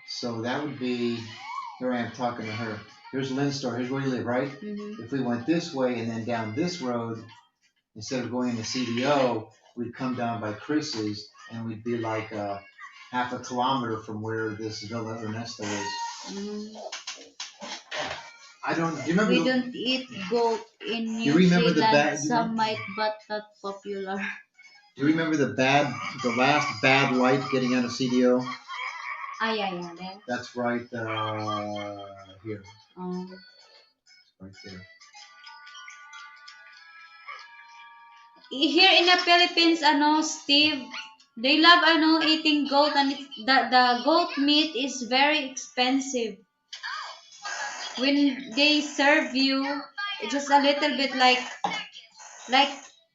So that would be, here I am talking to her. Here's Lynn's store. Here's where you live, right?
Mm-hmm.
If we went this way and then down this road, instead of going to CDO, we'd come down by Chris's and we'd be like half a kilometer from where this Villa Ernesto is.
Mm.
Do you remember?
We don't eat goat in New
You remember the
Zealand.
bad-
Some might, but not popular.
Do you remember the last bad light getting out of CDO?
Yeah, there.
That's right here,
Um,
right there.
Here in the Philippines, Steve, they love eating goat, and the goat meat is very expensive. When they serve you, it's just a little bit like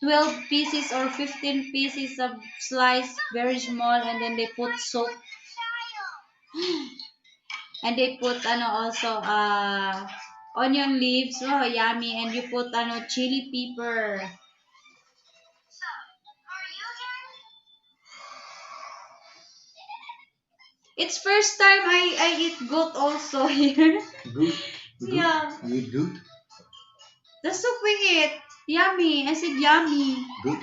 12 pieces or 15 pieces of slice, very small, and then they put soap, and they put also onion leaves. Oh, yummy, and you put chili pepper. It's first time I eat goat also here.
Goat?
Yeah.
You eat goat?
The soup we eat. Yummy. I said yummy.
Goat?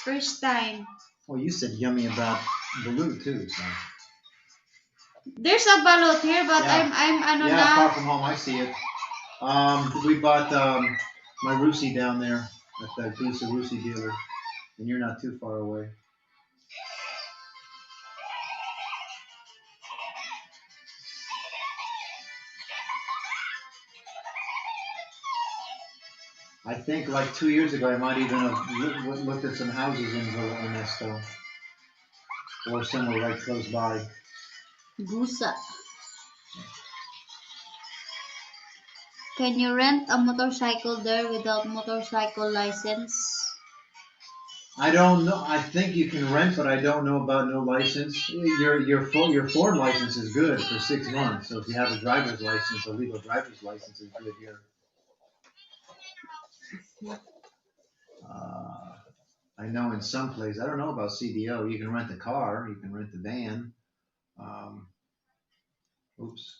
First time.
Oh, you said yummy about balut too. So.
There's a balut here, but
Yeah.
I'm
Yeah,
na.
far from home, I see it. We bought my Rusi down there at the Goose Rusi dealer, and you're not too far away. I think like 2 years ago, I might even have looked at some houses in Villa Ernesto, or somewhere right close by.
Gusa. Can you rent a motorcycle there without motorcycle license?
I don't know. I think you can rent, but I don't know about no license. Your Ford license is good for 6 months. So if you have a driver's license, a legal driver's license is good here. I know in some places, I don't know about CDO. You can rent a car, you can rent the van. Oops.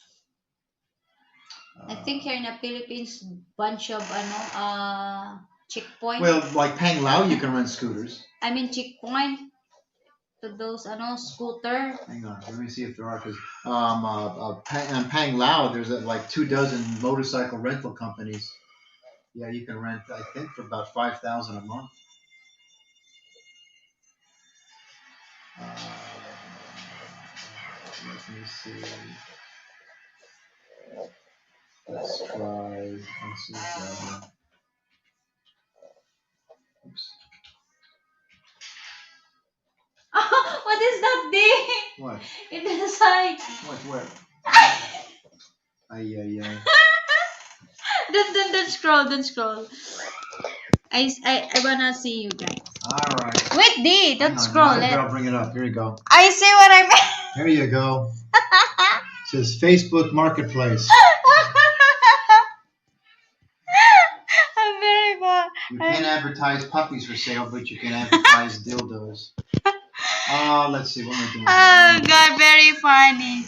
I think here in the Philippines, bunch of checkpoint.
Well, like Pang Lao, you can rent scooters.
I mean checkpoint to those scooter.
Hang on, let me see if there are. Because on Pang Lao, there's like 24 motorcycle rental companies. Yeah, you can rent, I think, for about 5,000 a month. Let me see. Let's try. Let's see. Oops.
What is that thing?
What?
In the side.
What? Where? Ay.
Don't scroll. Don't scroll. I wanna see you guys.
All right.
Wait, D. Don't scroll.
I'll bring it up. Here you go.
I see what I meant.
Here you go. It says Facebook Marketplace.
I'm very bad.
You can't advertise puppies for sale, but you can advertise dildos. Let's see what we're doing.
Oh God, very funny.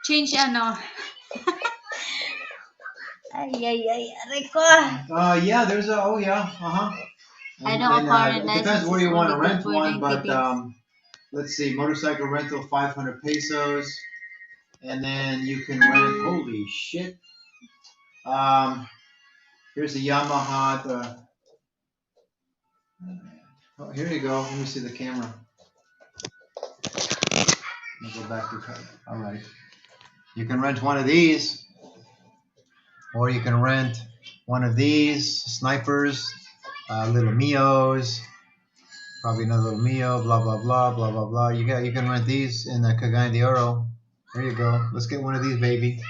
Change Ay, Rico.
Yeah, there's a. Oh yeah.
I know a foreign
It depends
license
where you
is
want to
only
rent
good for
one,
90
but
days.
let's see, motorcycle rental 500 pesos, and then you can rent. Holy shit! Here's a Yamaha. Oh, here you go. Let me see the camera. Let me go back to cut. All right. You can rent one of these, or you can rent one of these snipers, little Mios. Probably another little Mio, blah blah blah blah blah blah. You can rent these in the Cagayan de Oro. There you go. Let's get one of these, baby.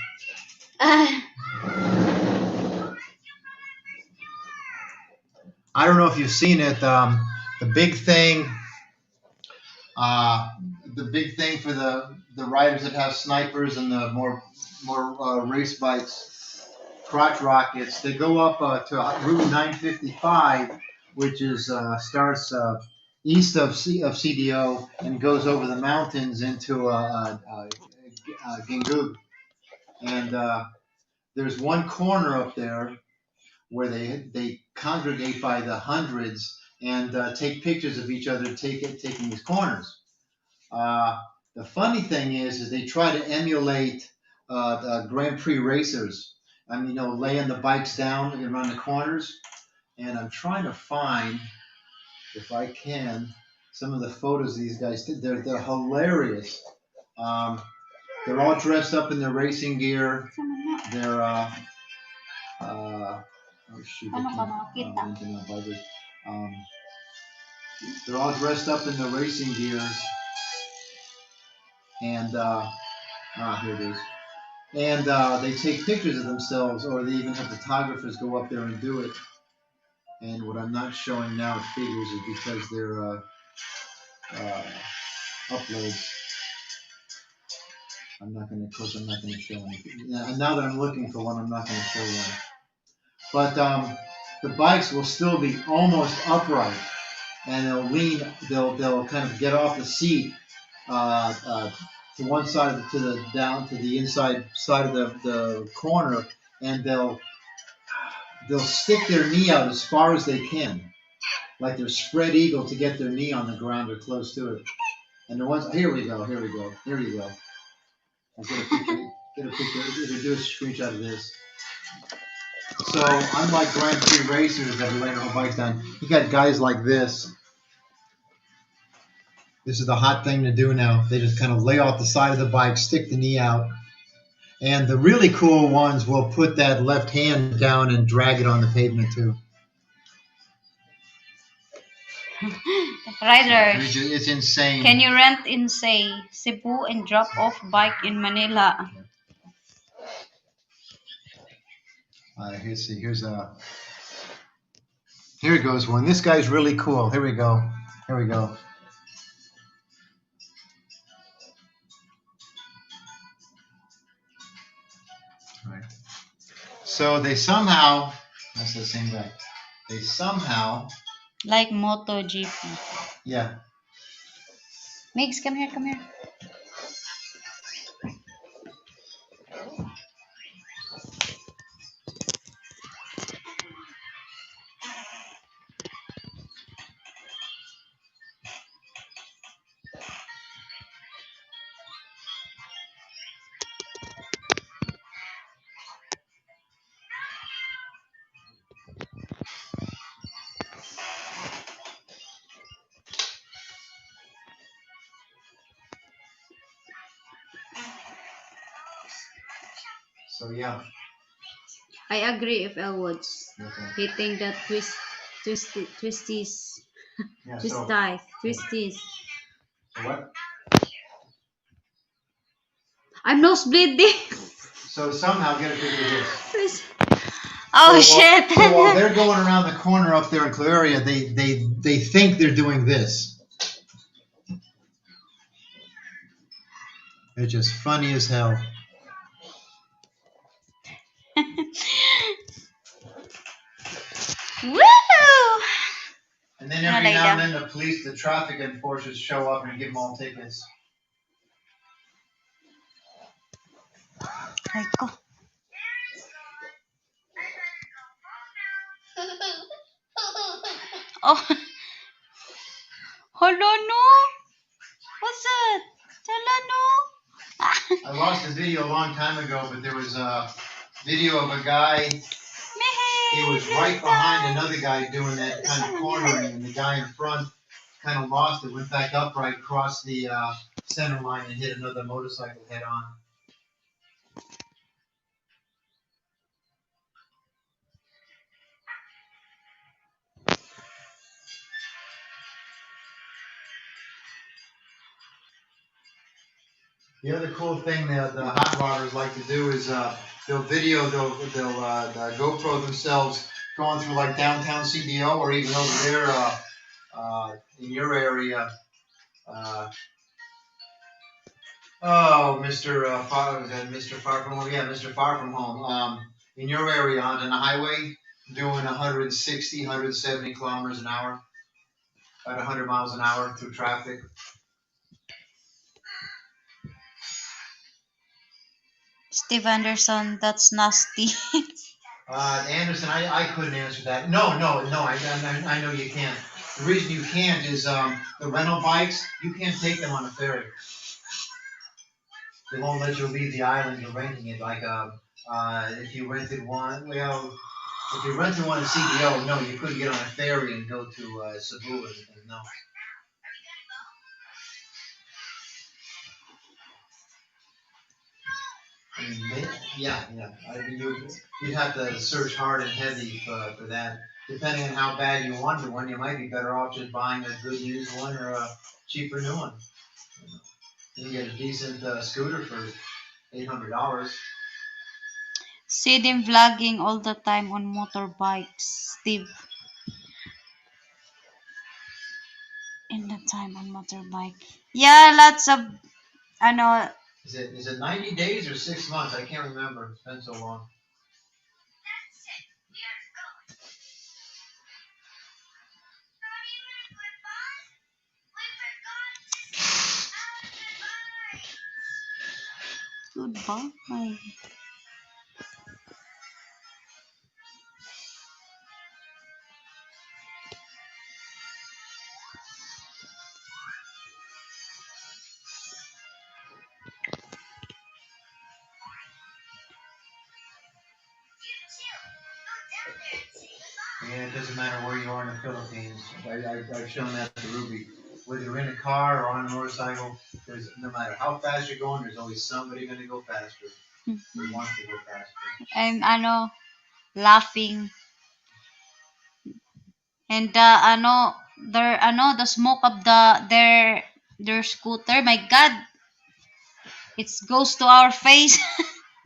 I don't know if you've seen it. The big thing for the riders that have snipers and the more race bikes, crotch rockets. They go up to Route 955, which is starts east of CDO and goes over the mountains into Gingug. And there's one corner up there where they congregate by the hundreds and take pictures of each other taking these corners. The funny thing is they try to emulate the Grand Prix racers. I mean, laying the bikes down around the corners. And I'm trying to find, if I can, some of the photos these guys did. They're hilarious. They're all dressed up in their racing gear. They're oh shoot, they're all dressed up in their racing gears, and here it is. And they take pictures of themselves, or they even have photographers go up there and do it. And what I'm not showing now figures is because they're uploads. I'm not going to show anything. And now that I'm looking for one, I'm not going to show one. But the bikes will still be almost upright, and they'll kind of get off the seat to one side down to the inside side of the corner, and they'll stick their knee out as far as they can, like they're spread eagle to get their knee on the ground or close to it. And the ones, here we go. I'll get a picture, do a screenshot of this. So unlike Grand Prix racers that are laying their whole bike down, you got guys like this. This is the hot thing to do now. They just kind of lay off the side of the bike, stick the knee out. And the really cool ones will put that left hand down and drag it on the pavement too.
Riders,
it's insane.
can you rent in, say, Cebu and drop off bike in Manila?
Here goes one. This guy's really cool. Here we go. Right. So they somehow, that's the same guy. They somehow,
Like MotoGP.
yeah.
Migs, come here.
So yeah.
I agree if Elwood's
Okay.
hitting that twisties.
Yeah,
Twisties.
So what?
I'm nosebleeding.
So somehow get a picture of this.
Oh
So
shit.
while they're going around the corner up there in Claria, they think they're doing this. It's just funny as hell.
Woo!
And then every now and then the traffic enforcers show up and give them all tickets.
Ay ko. Oh. Hello, no. What's that? Hello, no.
I lost a video a long time ago, but there was a video of a guy. He was right behind another guy doing that kind of cornering, and the guy in front kind of lost it, went back upright, crossed the center line, and hit another motorcycle head on. The other cool thing that the hot rodders like to do is they'll GoPro themselves going through like downtown CDO or even over there in your area. Mr. Far From Home. Yeah, Mr. Far From Home. In your area on the highway, doing 160, 170 kilometers an hour. about 100 miles an hour through traffic.
Steve Anderson, that's nasty.
Anderson, I couldn't answer that. No, I know you can't. The reason you can't is the rental bikes, you can't take them on a ferry. They won't let you leave the island. You're renting it. Like if you rented one, well, if you rented one at CDO, no, you couldn't get on a ferry and go to Cebu or anything. No. I mean, yeah. I mean, you'd have to search hard and heavy for that. Depending on how bad you want one, you might be better off just buying a good used one or a cheaper new one. You can get a decent scooter for $800.
See them vlogging all the time on motorbikes, Steve. In the time on motorbike. Yeah, lots of, ano,
Is it 90 days or 6 months? I can't remember. It's been so long.
goodbye.
Yeah, it doesn't matter where you are in the Philippines. I've shown that to Ruby. Whether you're in a car or on a motorcycle, there's no matter how fast you're going, there's always somebody going to go faster. Who wants to go faster.
I'm, laughing. And the smoke of their scooter. My God, it goes to our face.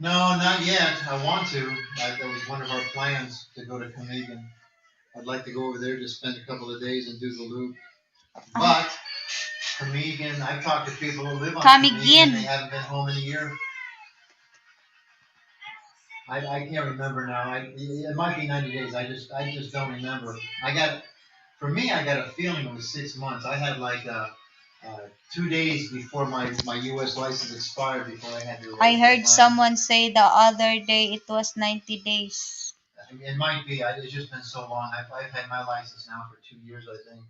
No, not yet. I want to. That was one of our plans to go to Camiguin. I'd like to go over there to spend a couple of days and do the loop. But Camiguin, I've talked to people who live on Camiguin. They haven't been home in a year. I can't remember now. It might be 90 days. I just don't remember. I got a feeling it was 6 months. I had like 2 days before my U.S. license expired before I had to.
I heard someone say the other day it was 90 days.
It might be. It's just been so long. I've had my license now for 2 years, I think.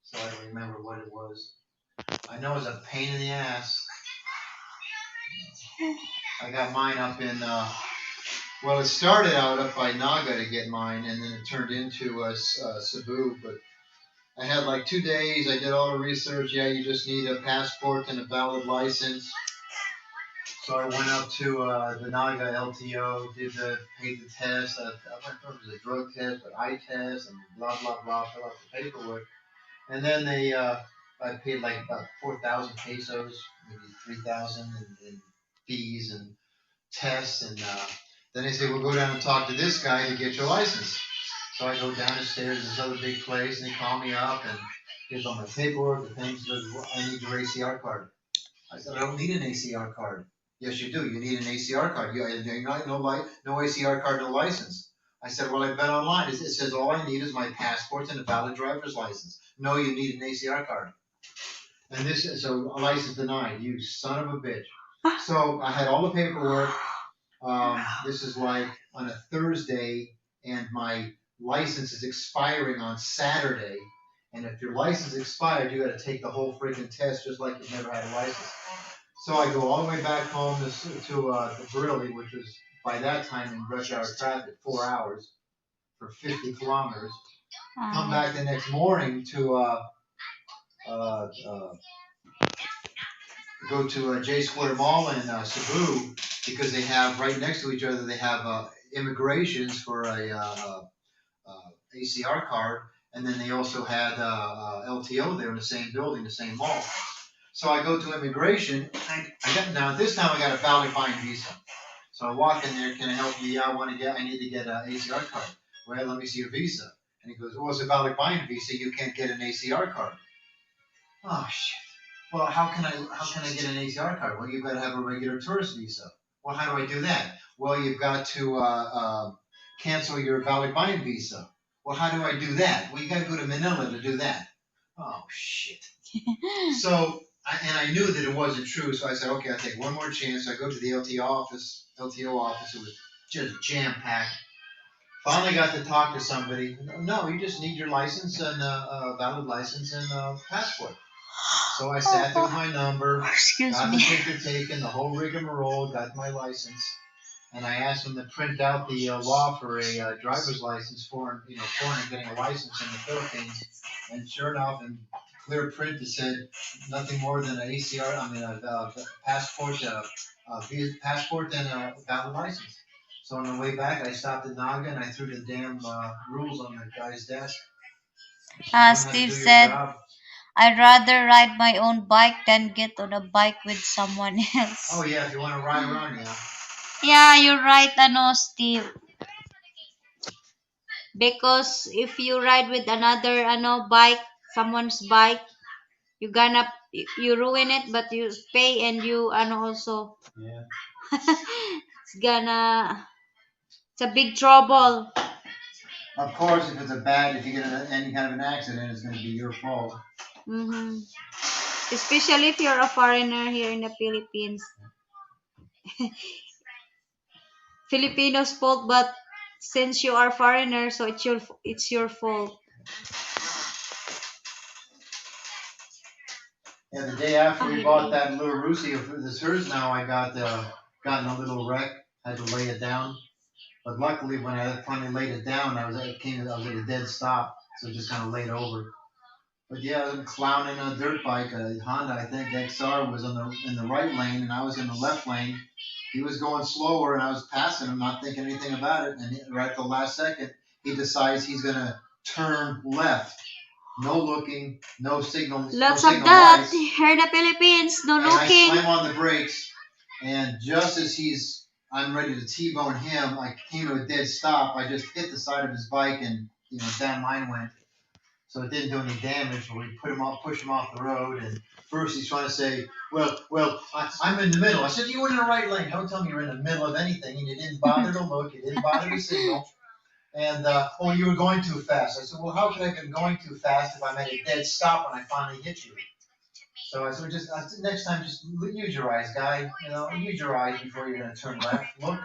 So I don't remember what it was. I know it was a pain in the ass. I got mine up in. Well, it started out up by Naga to get mine, and then it turned into Cebu. But I had like 2 days. I did all the research. Yeah, you just need a passport and a valid license. So I went up to the Naga LTO, paid the test. I went over the drug test, but eye test, and blah blah blah. Fill out the paperwork, and then I paid like about 4,000 pesos, maybe 3,000 in fees and tests, and then they say, well, go down and talk to this guy to get your license. So I go down the stairs to this other big place, and they call me up and gives all my paperwork, the things. I need your ACR card. I said, I don't need an ACR card. Yes, you do. You need an ACR card. You no ACR card, no license. I said, well, I've been online. It says all I need is my passport and a valid driver's license. No, you need an ACR card. And so a license denied. You son of a bitch. So I had all the paperwork. This is like on a Thursday, and my license is expiring on Saturday. And if your license expired, you got to take the whole freaking test just like you've never had a license. So I go all the way back home to the Bareilly, which was by that time in rush hour traffic, 4 hours for 50 kilometers. Come back the next morning to go to J Square Mall in Cebu, because they have right next to each other. They have immigrations for a ACR card, and then they also had LTO there in the same building, the same mall. So I go to immigration. Now this time I got a valid buying visa. So I walk in there. Can I help you? Yeah, I need to get an ACR card. Well, let me see your visa. And he goes, well, it's a valid buying visa. You can't get an ACR card. Oh shit. Well, how can I get an ACR card? Well, you've got to have a regular tourist visa. Well, how do I do that? Well, you've got to cancel your valid buying visa. Well, how do I do that? Well, you got to go to Manila to do that. Oh, shit. So, and I knew that it wasn't true, so I said, okay, I'll take one more chance. I go to the LTO office. It was just jam-packed. Finally got to talk to somebody. No, you just need your license and a valid license and a passport. So I sat there with my number,
Excuse
got the
me.
picture taken, the whole rigmarole, got my license, and I asked them to print out the law for a driver's license for foreigner getting a license in the Philippines. And sure enough, in clear print, it said nothing more than an ACR, a passport, visa passport, and a valid license. So on the way back, I stopped at Naga and I threw the damn rules on the guy's desk. You learn how to
Steve
do your
said,
job.
I'd rather ride my own bike than get on a bike with someone else.
Oh yeah, if you want to ride around, yeah.
Yeah, you're right, Steve. Because if you ride with another bike, someone's bike, you ruin it, but you pay and you also
Yeah.
it's a big trouble.
Of course, if you get any kind of an accident, it's going to be your fault.
Hmm. Especially if you're a foreigner here in the Philippines. Filipinos fault, but since you are foreigner, so it's your fault.
Yeah, the day after we bought that little Rusi of this hers now, I gotten a little wreck. Had to lay it down, but luckily when I finally laid it down, I was at a dead stop, so it just kind of laid over. But yeah, I'm clowning a dirt bike, a Honda, I think XR was in the right lane, and I was in the left lane. He was going slower, and I was passing him, not thinking anything about it. And right at the last second, he decides he's gonna turn left. No looking, no signal.
Lots
no
of
signal
that
lights.
here in the Philippines. No
And
looking.
I slam on the brakes, and just as I'm ready to T-bone him, I came to a dead stop. I just hit the side of his bike, and down mine went. So it didn't do any damage, but we pushed him off the road, and first he's trying to say, I'm in the middle. I said, you were in the right lane. Don't tell me you're in the middle of anything, and you didn't bother to look, you didn't bother to signal, and, you were going too fast. I said, well, how could I have been going too fast if I made a dead stop when I finally hit you? So I said, next time, just use your eyes, guy, use your eyes before you're going to turn left, look,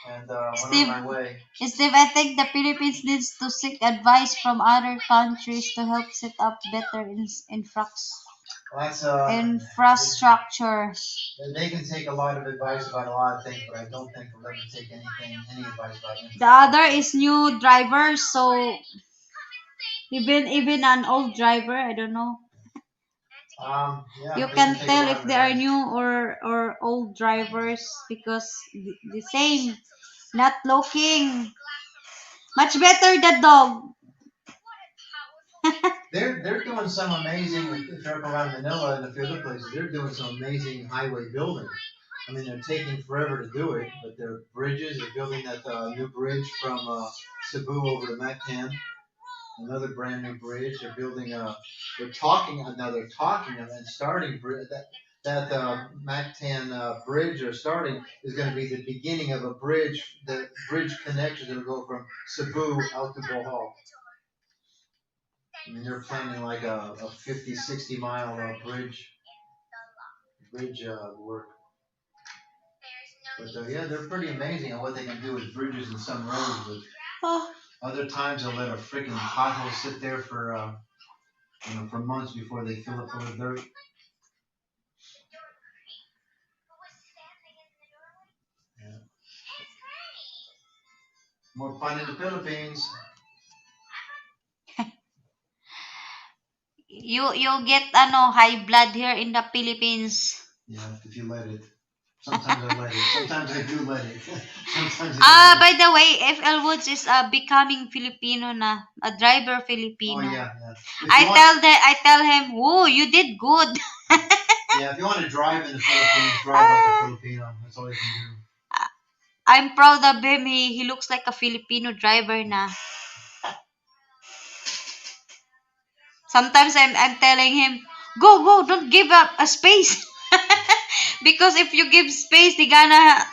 and, went on my way.
Steve, I think the Philippines needs to seek advice from other countries to help set up better
That's,
infrastructure.
They can take a lot of advice about a lot of things, but I don't think they'll ever take any advice about anything.
The other is new drivers, so even an old driver, I don't know.
Yeah,
You
they
can
take a
tell
lot
if
of
they are
advice.
new or old drivers because the same, not looking. Much better the dog.
They're doing some amazing, if you're up around Manila and a few other places, they're doing some amazing highway building. I mean, they're taking forever to do it, but they're building that new bridge from Cebu over to Mactan, another brand new bridge. They're talking and starting that Mactan bridge they're starting is going to be the beginning of a bridge. The bridge connection that'll go from Cebu out to Bohol. I mean, they're planning like a 50, 60 mile bridge work. But yeah, they're pretty amazing at what they can do with bridges and some roads. But other times they'll let a freaking pothole sit there for months before they fill it full of dirt. Yeah. More fun in the Philippines.
You'll get high blood here in the Philippines.
Yeah, if you let it. Sometimes I let it. Sometimes I do let it. Sometimes I
By the way, FL Woods is becoming Filipino na, a driver Filipino.
Oh yeah, yeah.
I tell him, "Whoa, you did good."
Yeah, if you want to drive in the Philippines, drive like a Filipino. That's all you can do.
I'm proud of him. He looks like a Filipino driver na. Sometimes I'm telling him, go, don't give up a space. Because if you give space, they gonna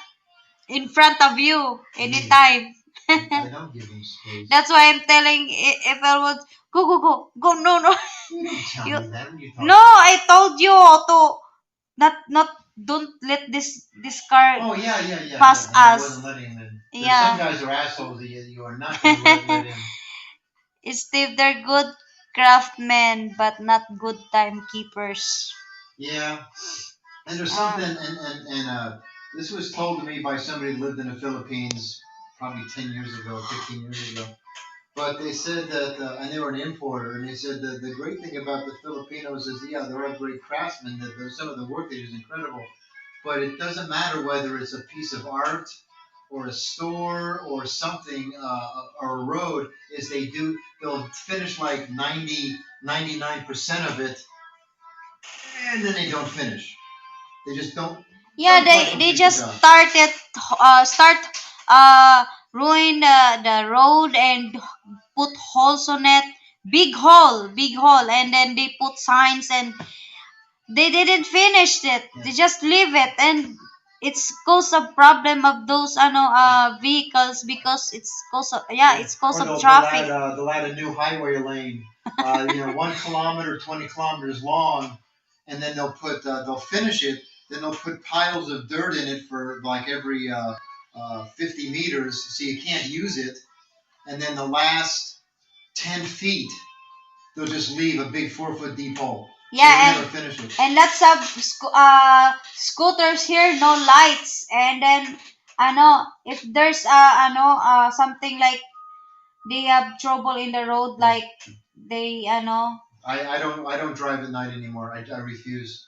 in front of you anytime.
I don't give him space.
That's why I'm telling if I would Go, go, go. Go, no, no.
You didn't tell
You,
me that when you talked.
no, I told you to not don't let this car
Oh yeah.
pass
And I
us.
wasn't letting him in. There's
Yeah.
some guys who are assholes that you are not going to let in.
Steve, they're good craftsmen, but not good timekeepers.
Yeah. And there's
Uh,
something, this was told to me by somebody who lived in the Philippines probably 10 years ago, 15 years ago. But they said that, and they were an importer, and they said that the great thing about the Filipinos is, yeah, there are great craftsmen, that some of the work they do is incredible. But it doesn't matter whether it's a piece of art or a store or something, or a road, is they'll finish like 99% of it, and then they don't finish. They just
yeah,
don't quite
they
complete the
just
job.
start uh ruin the road and put holes on it. Big hole, and then they put signs and they didn't finish it.
Yeah.
They just leave it, and it's cause a problem of those vehicles because it's cause
Or
of
they'll
traffic.
add a new highway lane, 1 kilometer, 20 kilometers long, and then they'll finish it. Then they'll put piles of dirt in it for like every 50 meters, so you can't use it. And then the last 10 feet, they'll just leave a big 4 foot deep hole.
Yeah,
So they
and
never finish it.
and lots of scooters here, no lights, and then I know if there's something like they have trouble in the road,
Yeah.
like they
I don't drive at night anymore. I refuse.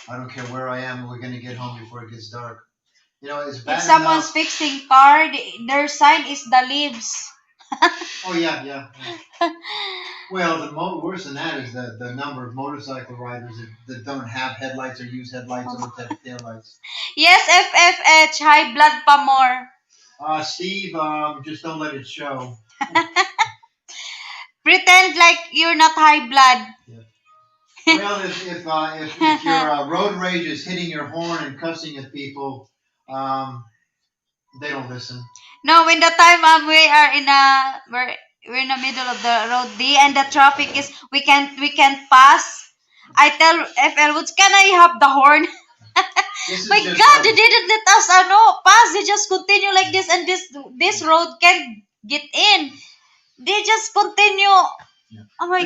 I don't care where I am. We're gonna get home before it gets dark. It's
if
bad
someone's
enough.
fixing car, their sign is the leaves.
Oh yeah. Well, worse than that is the number of motorcycle riders that don't have headlights or use headlights or have taillights.
Yes, FFH, high blood pa more.
Steve, just don't let it show.
Pretend like you're not high blood.
Well, if your road rage is hitting your horn and cussing at people, they don't listen.
No, when the time we're in the middle of the road D and the traffic is we can't pass. I tell FL Woods, can I have the horn?
This is
My
just
God, they didn't let us pass. They just continue like this, and this road can't get in. They just continue.
Yeah.
Oh my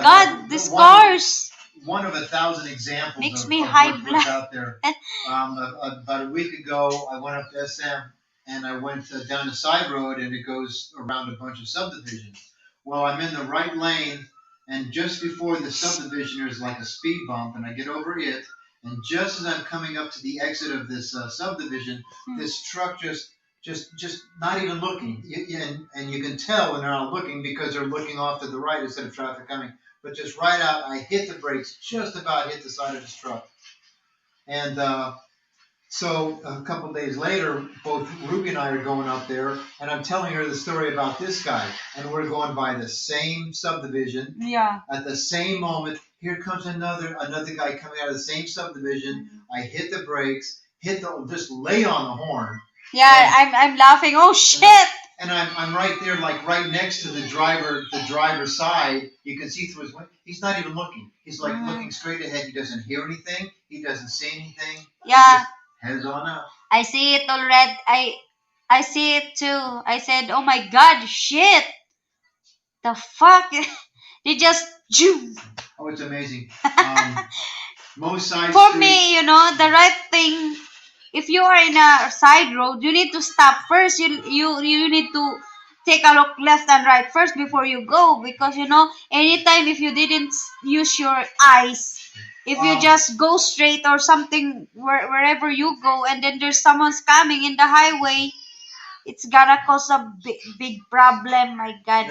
God, these cars.
One of 1,000 examples
Makes
of
me high
what's
blood.
out there. About a week ago, I went up to SM and I went down the side road, and it goes around a bunch of subdivisions. Well, I'm in the right lane, and just before the subdivision, there's like a speed bump, and I get over it. And just as I'm coming up to the exit of this subdivision, this truck just not even looking. And you can tell when they're not looking because they're looking off to the right instead of traffic coming. But just right out, I hit the brakes, just about hit the side of this truck. And so a couple days later, both Ruby and I are going up there, and I'm telling her the story about this guy. And we're going by the same subdivision.
Yeah.
At the same moment, here comes another guy coming out of the same subdivision. I hit the brakes, just lay on the horn.
Yeah, I'm laughing. Oh shit!
And I'm right there, like right next to the driver's side. You can see through his window. He's not even looking. He's like looking straight ahead. He doesn't hear anything. He doesn't see anything.
Yeah.
Heads on up.
I see it already. I see it too. I said, "Oh my God, shit! The fuck!" They just zoom.
Oh, it's amazing. Most side
For
streets.
me, the right thing. If you are in a side road, you need to stop first. You need to take a look left and right first before you go, because anytime if you didn't use your eyes, if you just go straight or something wherever you go, and then there's someone's coming in the highway, it's gonna cause a big problem. My God.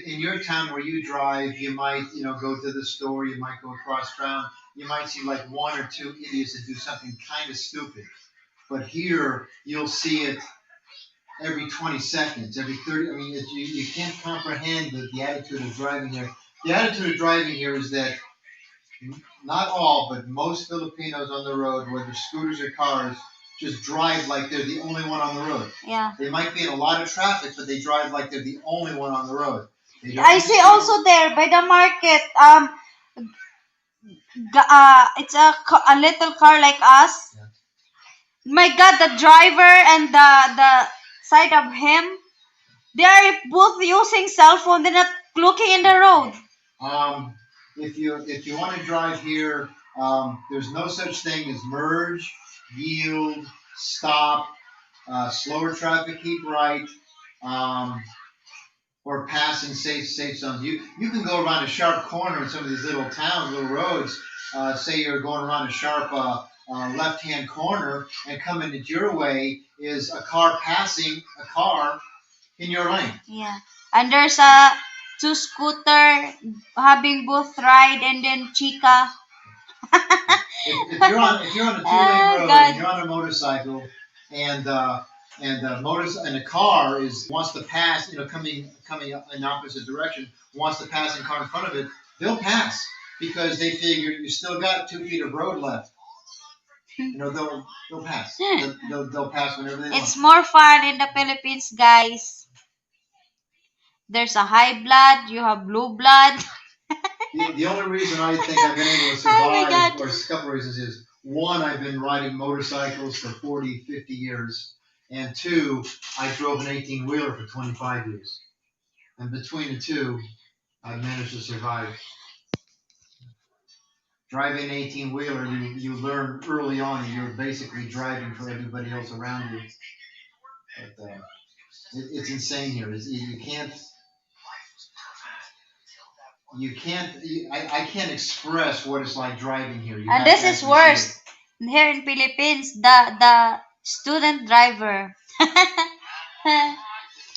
In your town where you drive, you might go to the store. You might go across town. You might see like one or two idiots that do something kind of stupid. But here, you'll see it every 20 seconds, every 30. I mean, you can't comprehend the attitude of driving here. The attitude of driving here is that not all, but most Filipinos on the road, whether scooters or cars, just drive like they're the only one on the road.
Yeah.
They might be in a lot of traffic, but they drive like they're the only one on the road. They don't
I see
use
also there by the market. It's a little car like us.
Yeah.
My God, the driver and the side of him, they are both using cell phone. They're not looking in the road.
If you want to drive here, there's no such thing as merge, yield, stop, slower traffic, keep right, or pass in safe zones. You can go around a sharp corner in some of these little towns, little roads. Say you're going around a sharp left-hand corner, and coming at your way is a car passing a car in your lane.
Yeah, and there's a two scooter having both ride and then chica.
If you're on a two-lane
Oh,
road
God.
and you're on a motorcycle and a car wants to pass, coming in opposite direction, wants to pass in car in front of it, they'll pass because they figure you still got 2 feet of road left. They'll pass. They'll pass whenever they want.
It's more fun in the Philippines, guys. There's a high blood, you have blue blood.
The only reason I think I've been able to
Oh my
survive,
God.
or a couple of reasons, is one, I've been riding motorcycles for 40, 50 years, and two, I drove an 18-wheeler for 25 years. And between the two, I've managed to survive. Driving an 18-wheeler, you learn early on that you're basically driving for everybody else around you. But it's insane here. I can't express what it's like driving here. You
And
have
this
to
is
actually see
worse.
it.
Here in Philippines, the student driver.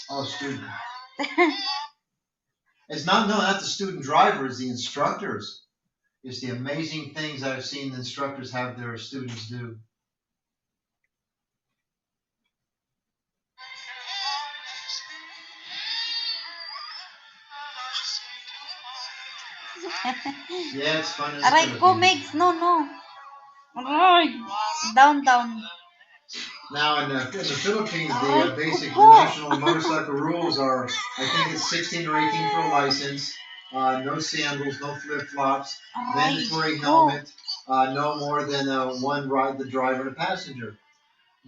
Oh, student. It's not the student driver, it's the instructors. It's the amazing things I've seen the instructors have their students do. Yeah, it's fun in the
Aray ko,
Philippines.
Megs. No. Aray. Down.
Now in the Philippines,
Ay,
the basic
kuko.
national motorcycle rules are, I think it's 16 or 18 for a license, no sandals, no flip-flops,
Aray
mandatory
ko.
helmet, no more than one ride, the driver and a passenger.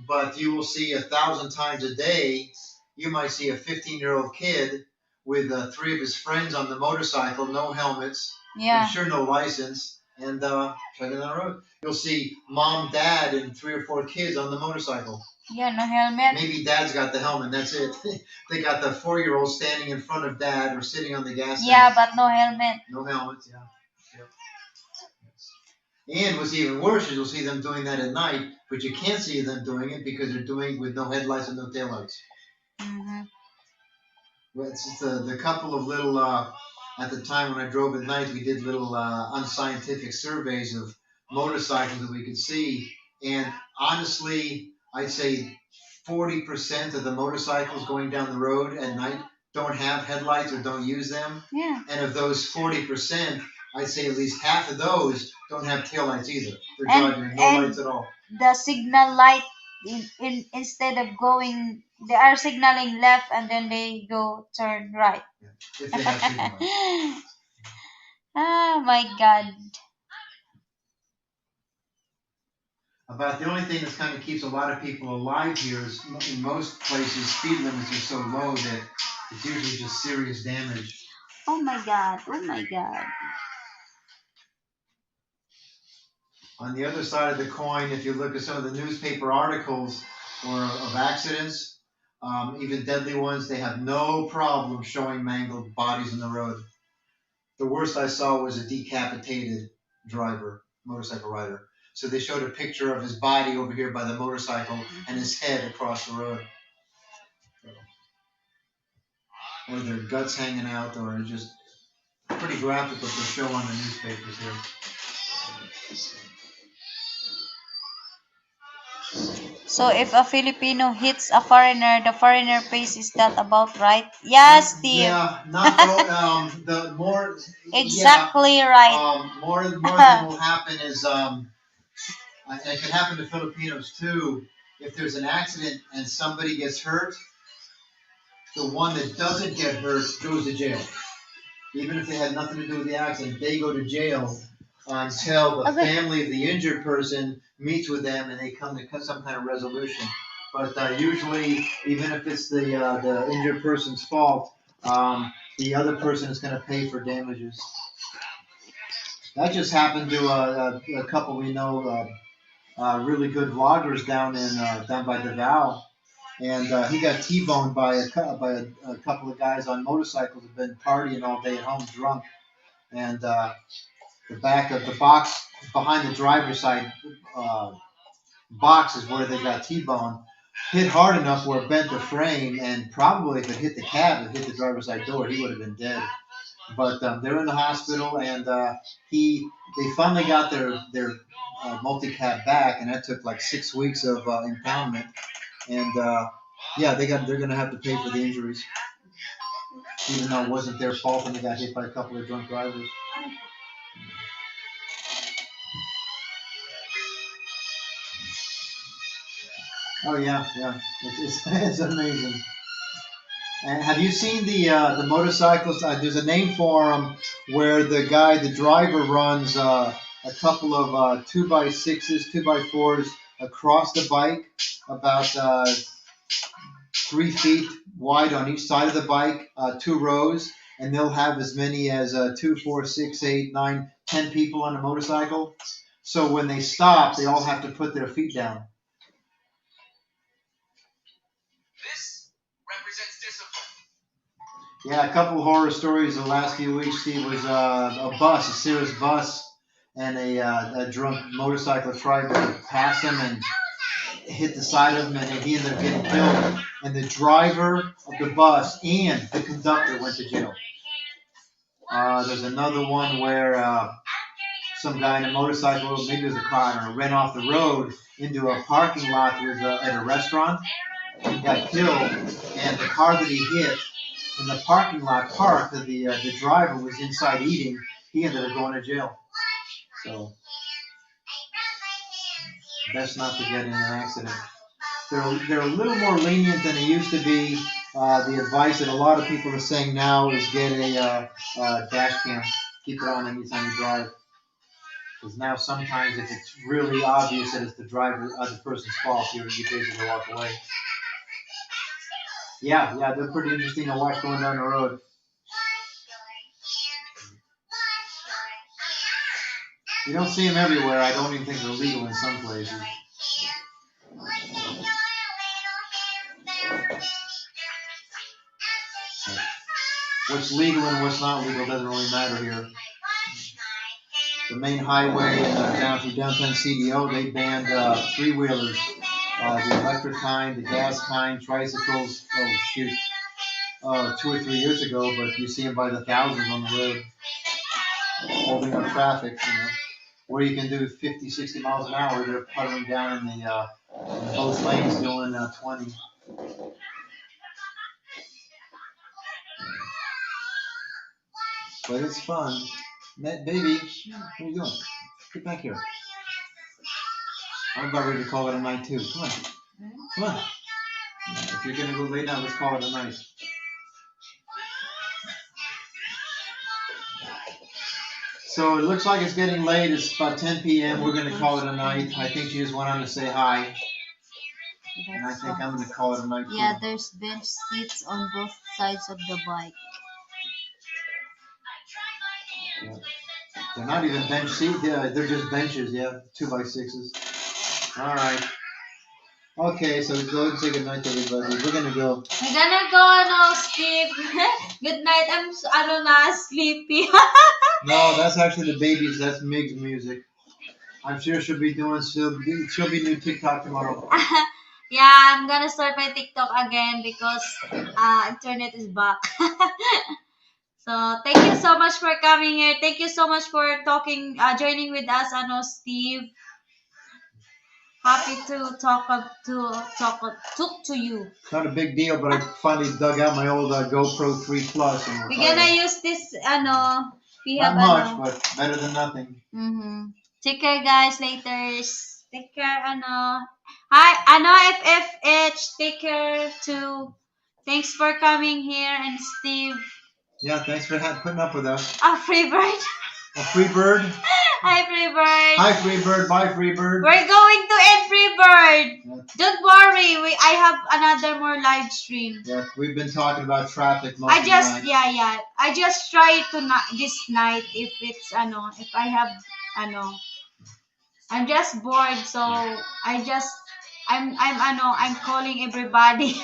But you will see 1,000 times a day, you might see a 15-year-old kid with 3 of his friends on the motorcycle, no helmets,
Yeah.
I'm sure no license, and chugging down the road. You'll see mom, dad, and 3 or 4 kids on the motorcycle.
Yeah, no helmet.
Maybe dad's got the helmet, that's it. They got the 4-year-old standing in front of dad or sitting on the gas tank.
Yeah, but no helmet.
No helmets, yeah. Yep. And what's even worse is you'll see them doing that at night, but you can't see them doing it because they're doing it with no headlights and no taillights.
Mm-hmm.
Well, it's the couple of little, at the time when I drove at night, we did little unscientific surveys of motorcycles that we could see. And honestly, I'd say 40% of the motorcycles going down the road at night don't have headlights or don't use them.
Yeah.
And of those 40%, I'd say at least half of those don't have taillights either. They're
And-
driving no
and-
lights at all.
The signal light, instead of going, they are signaling left and then they go turn right.
If they have signal lights.
Oh my God.
About the only thing that kind of keeps a lot of people alive here is in most places speed limits are so low that it's usually just serious damage.
Oh my God.
On the other side of the coin, if you look at some of the newspaper articles or of accidents, even deadly ones, they have no problem showing mangled bodies in the road. The worst I saw was a decapitated motorcycle rider. So they showed a picture of his body over here by the motorcycle and his head across the road. Or their guts hanging out, or just pretty graphic what they show on the newspapers here.
So if a Filipino hits a foreigner, the foreigner pays. Is that about right? Yes, Steve.
Yeah, not the more.
Exactly
Yeah,
right.
more than will happen is and it can happen to Filipinos too. If there's an accident and somebody gets hurt, the one that doesn't get hurt goes to jail. even if they had nothing to do with the accident, they go to jail until the family of the injured person meets with them and they come to some kind of resolution. But usually, even if it's the injured person's fault, the other person is going to pay for damages. That just happened to a couple we know, really good vloggers down by Davao, and he got T-boned by a couple of guys on motorcycles who've been partying all day at home drunk, and the back of the box behind the driver's side box is where they got T-boned. Hit hard enough where it bent the frame, and probably if it hit the cab, it hit the driver's side door, he would have been dead. But they're in the hospital, and they finally got their multi-cab back, and that took like 6 weeks of impoundment. And yeah, they're gonna have to pay for the injuries, even though it wasn't their fault and they got hit by a couple of drunk drivers. Oh yeah, yeah, it's amazing. And have you seen the motorcycles? There's a name for them where the driver runs a couple of 2x6s, 2x4s across the bike, about 3 feet wide on each side of the bike, 2 rows, and they'll have as many as 2, 4, 6, 8, 9, 10 people on a motorcycle. So when they stop, they all have to put their feet down.
This represents discipline.
Yeah, a couple of horror stories the last few weeks, Steve, was a Cirrus bus, and a drunk motorcyclist tried to pass him and hit the side of him, and he ended up getting killed. And the driver of the bus and the conductor went to jail. There's another one where some guy in a motorcycle, maybe it was a car, I don't know, ran off the road into a parking lot at a restaurant. He got killed, and the car that he hit in the parking lot parked, the driver was inside eating. He ended up going to jail. So best not to get in an accident. They're a little more lenient than they used to be. The advice that a lot of people are saying now is get a dash cam. Keep it on anytime you drive. Because now sometimes if it's really obvious that it's the person's fault, you basically walk away. Yeah, they're pretty interesting to watch going down the road. You don't see them everywhere. I don't even think they're legal in some places. What's legal and what's not legal doesn't really matter here. The main highway down through downtown CDO, they banned 3-wheelers, the electric kind, the gas kind, tricycles. Oh shoot, 2 or 3 years ago, but you see them by the thousands on the road, holding up traffic. Where you can do 50, 60 miles an hour, they're puttering down in both lanes doing 20. But it's fun. Baby, what are you doing? Get back here. I'm about ready to call it a night too. Come on. Come on. If you're going to go lay down, let's call it a night. So it looks like it's getting late. It's about 10 p.m. We're going to call it a night. I think she just went on to say hi. And I think I'm going to call it a night too.
Yeah, there's bench seats on both sides of the bike.
Yeah. They're not even bench seats. Yeah, they're just benches. Yeah, 2x6s. All right. Okay, so go ahead and say goodnight to everybody. We're gonna go.
I'm gonna go now, Steve. Good night. I don't know, sleepy.
No, that's actually the baby's. That's Mig's music. I'm sure she'll be new TikTok tomorrow.
Yeah, I'm gonna start my TikTok again because internet is back. So thank you so much for coming here. Thank you so much for joining with us, Steve. Happy to talk to you.
It's not a big deal, but I finally dug out my old GoPro 3 Plus. And
We're gonna use this, we
not
have,
much, but better than nothing.
Take care, guys, later. Take care, Hi, FFH. Take care, too. Thanks for coming here, and Steve.
Yeah, thanks for putting up with us.
A free bird.
A free bird.
Hi, free bird.
Hi, free bird. Bye, free bird.
We're going to end free bird.
Yeah.
Don't worry. I have another more live stream.
Yeah, we've been talking about traffic most
I
of the
just
night.
yeah. I just try to this night if it's if I have I'm just bored, so I'm calling everybody.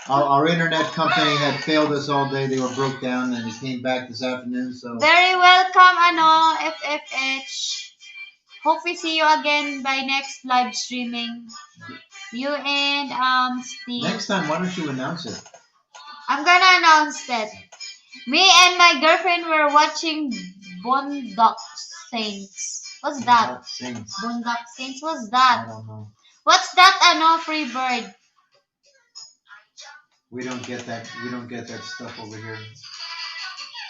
Our internet company had failed us all day. They were broke down, and it came back this afternoon. So
Very welcome, FFH. Hope we see you again by next live streaming. You and Steve.
next time, why don't you announce it?
I'm gonna announce that. Me and my girlfriend were watching Boondock Saints. What's that?
Saints.
Boondock Saints. What's
I
that?
don't know.
What's that? Free bird.
We don't get that. We don't get that stuff over here.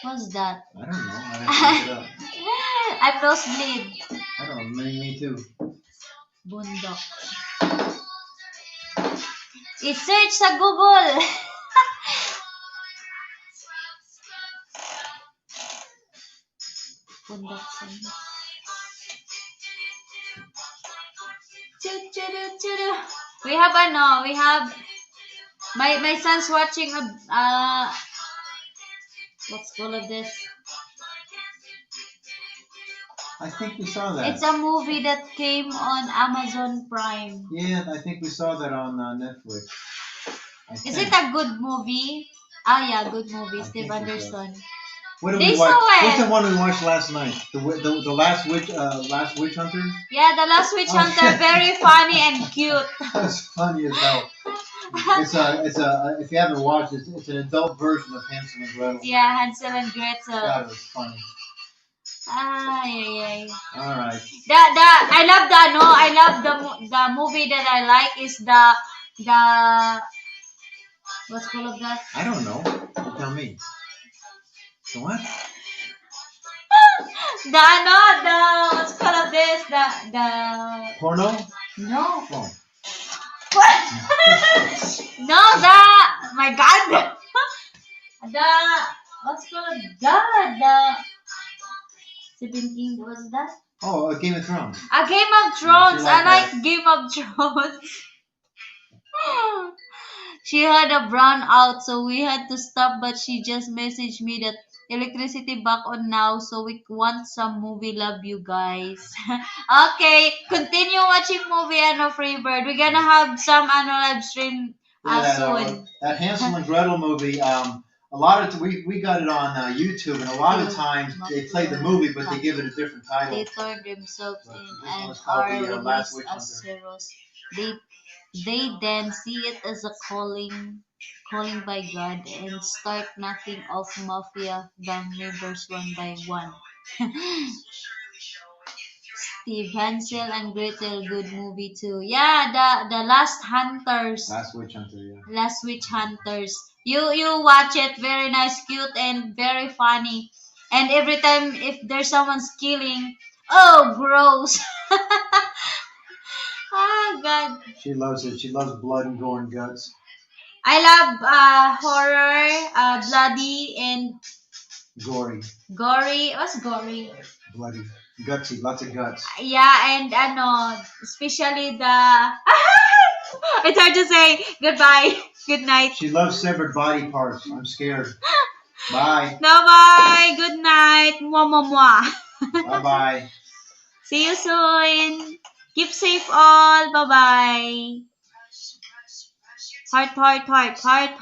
What's that?
I don't know. I have to look it up.
I'm nosebleed.
I don't know. Me too.
Boondock. I-search sa Google. Boondock Saints. We have my son's watching what's called of this?
I think we saw that.
It's a movie that came on Amazon Prime.
Yeah, I think we saw that on Netflix.
Is it a good movie? Ah, yeah, good movie.
I
Steve
think it
Anderson.
What did
They
we watch?
saw it.
What's the one we watched last night? The last witch hunter.
Yeah, The Last Witch
Oh,
Hunter,
yeah.
very funny and cute.
That's funny as hell. It's a if you haven't watched it, it's an adult version of Hansel and Gretel.
Yeah, Hansel and Gretel.
God, it was funny.
Ay.
All right.
I love the movie that I like is the what's called of that?
I don't know. You tell me. The what?
The what's called of this? The
Porno?
no.
Oh.
What? No, my God. What's called the 17, what's that?
Oh, Game of Thrones.
A Game of Thrones.
you like
I like Game of Thrones. She had a brownout, so we had to stop, but she just messaged me that electricity back on now, so we want some movie. Love you guys. Okay, continue watching movie Freebird. We're gonna have some live stream soon.
That Hansel and Gretel movie. A lot of we got it on YouTube, and a lot of times they play the movie, but they give it a different title.
They turn themselves
But
in
this
and
one's called
are
The Last
released
Witch
as
Hunter.
heroes. They then see it as a calling by God and start knocking off mafia gang members one by one. Steve, Hansel and Gretel, good movie too. Yeah, the Last Hunters.
Last Witch Hunter, yeah.
Last Witch Hunters. You watch it, very nice, cute, and very funny. And every time if there's someone's killing, oh gross. Ah God.
She loves it. She loves blood and gore and guts.
I love horror, bloody and
Gory,
what's gory?
bloody, gutsy, lots of guts.
Yeah, and especially the it's hard to say goodbye, good night.
She loves severed body parts. I'm scared. Bye.
Bye bye, good night. Mwah mwah mwah.
Bye bye.
See you soon. Keep safe all. Bye bye. Heart, heart, heart, heart, heart.